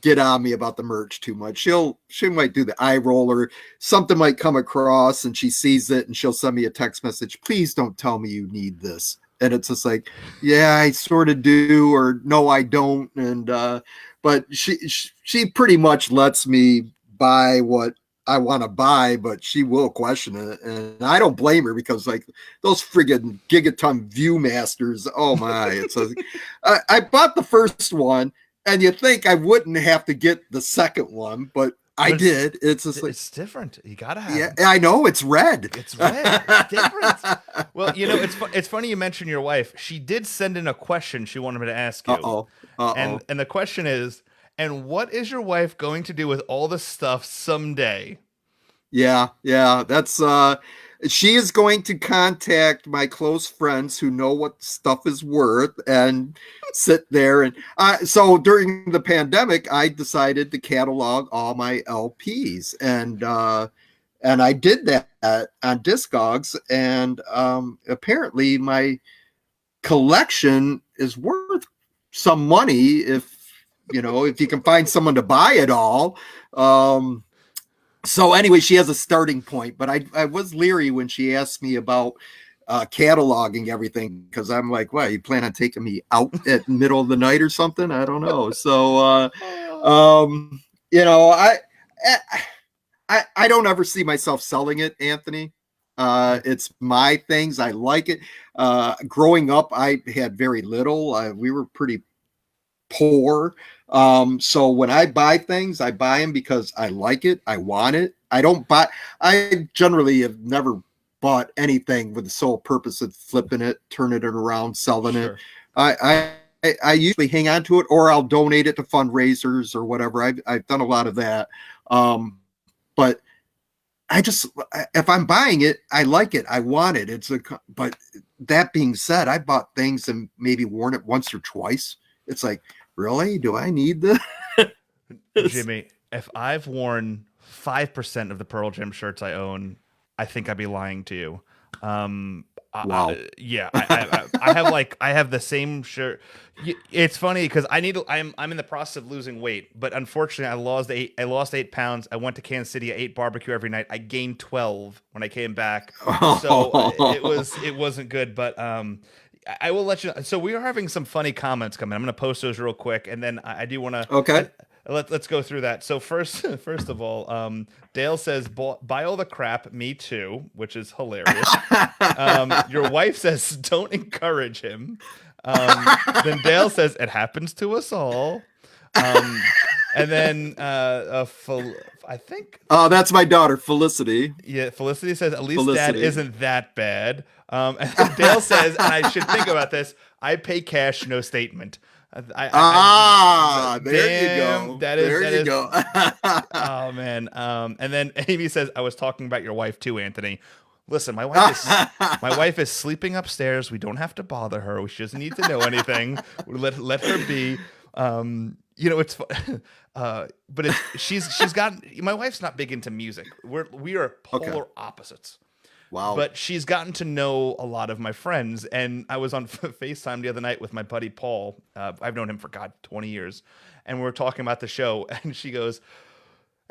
get on me about the merch too much. She might do the eye roller. Something might come across, and she sees it, and she'll send me a text message. Please don't tell me you need this. And it's just like, yeah, I sort of do, or no, I don't. And but she pretty much lets me buy what I want to buy, but she will question it, and I don't blame her because like those friggin' Gigaton Viewmasters, oh my! It's I bought the first one, and you think I wouldn't have to get the second one, but I did. It's just like, it's different. You gotta have. Yeah, I know it's red. It's red. It's different. Well, it's funny you mentioned your wife. She did send in a question she wanted me to ask you. And the question is, and what is your wife going to do with all the stuff someday? Yeah. That's she is going to contact my close friends who know what stuff is worth and sit there. And so during the pandemic, I decided to catalog all my LPs, and I did that on Discogs, and apparently my collection is worth some money if you can find someone to buy it all. So anyway, she has a starting point, but I was leery when she asked me about cataloging everything, because I'm like, what, you plan on taking me out at middle of the night or something? I don't know. So you know, I don't ever see myself selling it, Anthony. It's my things. I like it. Growing up, I had very little. We were pretty poor. So when I buy things, I buy them because I like it. I want it. I generally have never bought anything with the sole purpose of flipping it, turning it around, selling it. I usually hang on to it, or I'll donate it to fundraisers or whatever. I've done a lot of that. But if I'm buying it, I like it. I want it. But that being said, I bought things and maybe worn it once or twice. It's like, really? Do I need this? Jimmy, if I've worn 5% of the Pearl Jam shirts I own, I think I'd be lying to you. Wow. I have the same shirt. It's funny because I'm in the process of losing weight, but unfortunately I lost 8 pounds. I went to Kansas City. I ate barbecue every night. I gained 12 when I came back. So it wasn't good, but I will let you know. So we are having some funny comments coming. I'm going to post those real quick, and then I do want to. Okay. Let's go through that. So first of all, Dale says, "Buy all the crap, me too," which is hilarious. Your wife says, "Don't encourage him." Then Dale says, "It happens to us all." And then I think that's my daughter, Felicity. Yeah, Felicity says, "At least Felicity. Dad isn't that bad." And then Dale says, and I should think about this, "I pay cash, no statement." There you go. That is, go. Oh man. And then Amy says, "I was talking about your wife too, Anthony. Listen, my wife is sleeping upstairs. We don't have to bother her. She doesn't need to know anything. Let her be." You know, it's but she's got, my wife's not big into music. We are polar opposites. Wow. But she's gotten to know a lot of my friends, and I was on FaceTime the other night with my buddy Paul. I've known him for 20 years, and we were talking about the show, and she goes,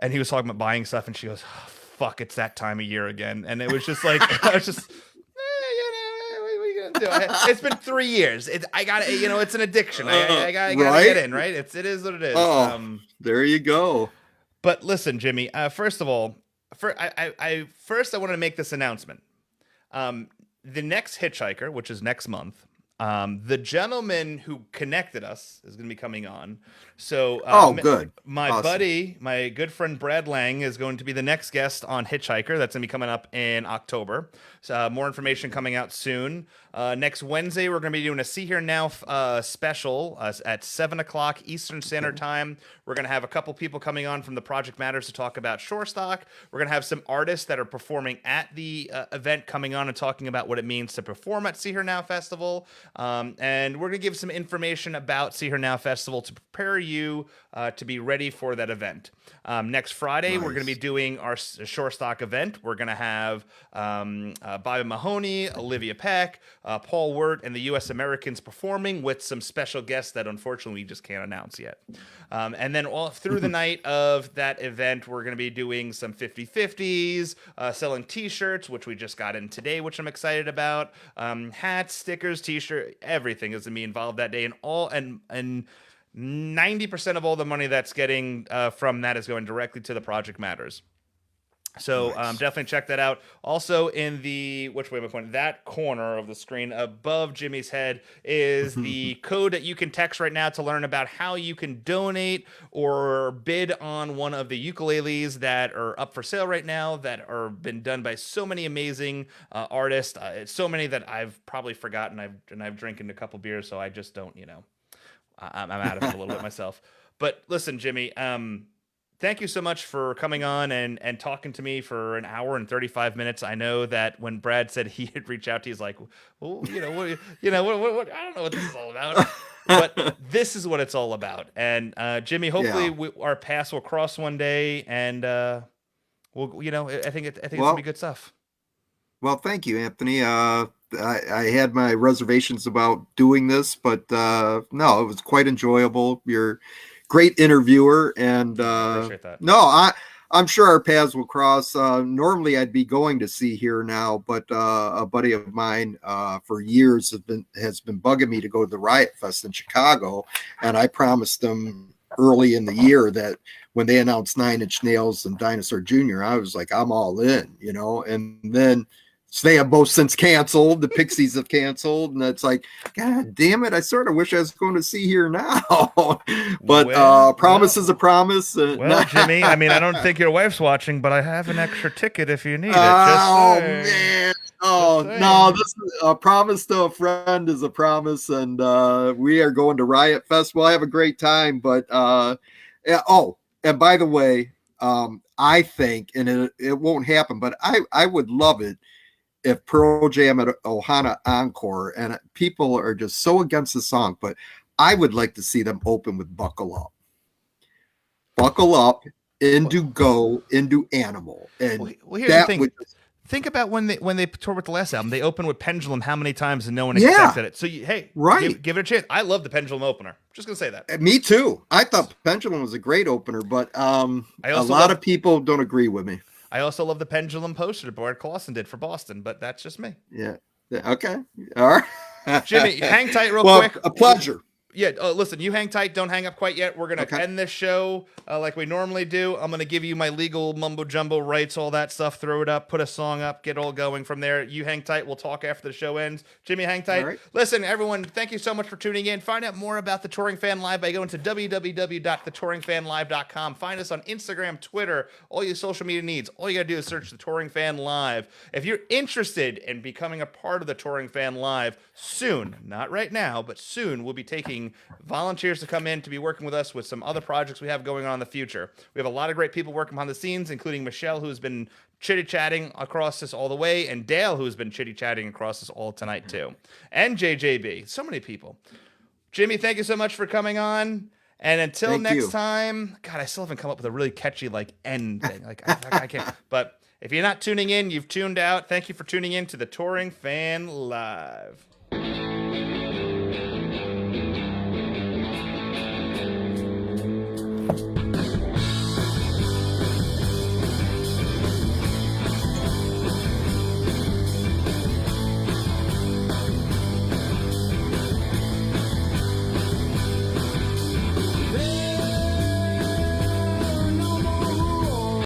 and he was talking about buying stuff, and she goes, "Oh, fuck, it's that time of year again," and it was just like, I was just. It's been 3 years. I got it. You know, it's an addiction. I gotta get in, right? It is what it is. There you go. But listen, Jimmy. First of all, I wanted to make this announcement. The next Hitchhiker, which is next month, the gentleman who connected us is going to be coming on. So, good. My awesome. buddy, my good friend Brad Lang, is going to be the next guest on Hitchhiker. That's going to be coming up in October. So, more information coming out soon. Next Wednesday, we're going to be doing a See Here Now special at 7 o'clock Eastern Standard Time. We're going to have a couple people coming on from the Project Matters to talk about Shorestock. We're going to have some artists that are performing at the event coming on and talking about what it means to perform at See Her Now Festival. And we're going to give some information about See Her Now Festival to prepare you to be ready for that event. Next Friday, we're going to be doing our Shorestock event. We're going to have Bobby Mahoney, Olivia Peck, Paul Wirt, and the U.S. Americans performing with some special guests that unfortunately we just can't announce yet. And then all through the night of that event, we're going to be doing some 50/50s, selling T-shirts, which we just got in today, which I'm excited about. Hats, stickers, T-shirt, everything is going to be involved that day, and 90% of all the money that's getting from that is going directly to the Project Matters. So definitely check that out. Also in the, which way am I pointing? That corner of the screen above Jimmy's head is the code that you can text right now to learn about how you can donate or bid on one of the ukuleles that are up for sale right now, that are been done by so many amazing artists. It's so many that I've probably forgotten. I've drinking a couple beers, so I just don't, I'm out of it a little bit myself. But listen, Jimmy, thank you so much for coming on and talking to me for an hour and 35 minutes. I know that when Brad said he had reached out to you, he's like, well, what, I don't know what this is all about. But this is what it's all about. And Jimmy, hopefully our paths will cross one day, and I think it's gonna be good stuff. Well, thank you, Anthony. I had my reservations about doing this, but no, it was quite enjoyable. You're a great interviewer, and Appreciate that. no, I'm sure our paths will cross. Normally, I'd be going to see Here Now, but a buddy of mine for years has been bugging me to go to the Riot Fest in Chicago, and I promised him early in the year that when they announced Nine Inch Nails and Dinosaur Jr., I was like, I'm all in, and then they have both since canceled. The Pixies have canceled, and it's like, God damn it! I sort of wish I was going to see Here Now, but promise is a promise. Well, Jimmy, I mean, I don't think your wife's watching, but I have an extra ticket if you need it. Oh Just saying. man! Oh no! This is a promise to a friend is a promise, and we are going to Riot Fest. We'll have a great time, but yeah. Oh, and by the way, I think, and it won't happen, but I would love it if Pearl Jam at Ohana Encore, and people are just so against the song, but I would like to see them open with Buckle Up. Buckle Up, into Animal. And well, here's the thing. Think about when they toured with the last album. They opened with Pendulum how many times and no one expected it. So, right. Give it a chance. I love the Pendulum opener. Just going to say that. Me too. I thought Pendulum was a great opener, but a lot of people don't agree with me. I also love the Pendulum poster that Bart Clausen did for Boston, but that's just me. Yeah. Okay. All right. Jimmy, hang tight real quick. A pleasure. Yeah, listen, you hang tight. Don't hang up quite yet. We're going to end this show like we normally do. I'm going to give you my legal mumbo-jumbo rights, all that stuff. Throw it up, put a song up, get all going from there. You hang tight. We'll talk after the show ends. Jimmy, hang tight. Right. Listen, everyone, thank you so much for tuning in. Find out more about The Touring Fan Live by going to www.thetouringfanlive.com. Find us on Instagram, Twitter, all your social media needs. All you got to do is search The Touring Fan Live. If you're interested in becoming a part of The Touring Fan Live, soon, not right now, but soon, we'll be taking volunteers to come in to be working with us with some other projects we have going on in the future. We have a lot of great people working behind the scenes, including Michelle, who's been chitty-chatting across this all the way, and Dale, who's been chitty-chatting across this all tonight, too. And JJB. So many people. Jimmy, thank you so much for coming on. And until next time, God, I still haven't come up with a really catchy, end thing. I can't. But if you're not tuning in, you've tuned out. Thank you for tuning in to The Touring Fan Live.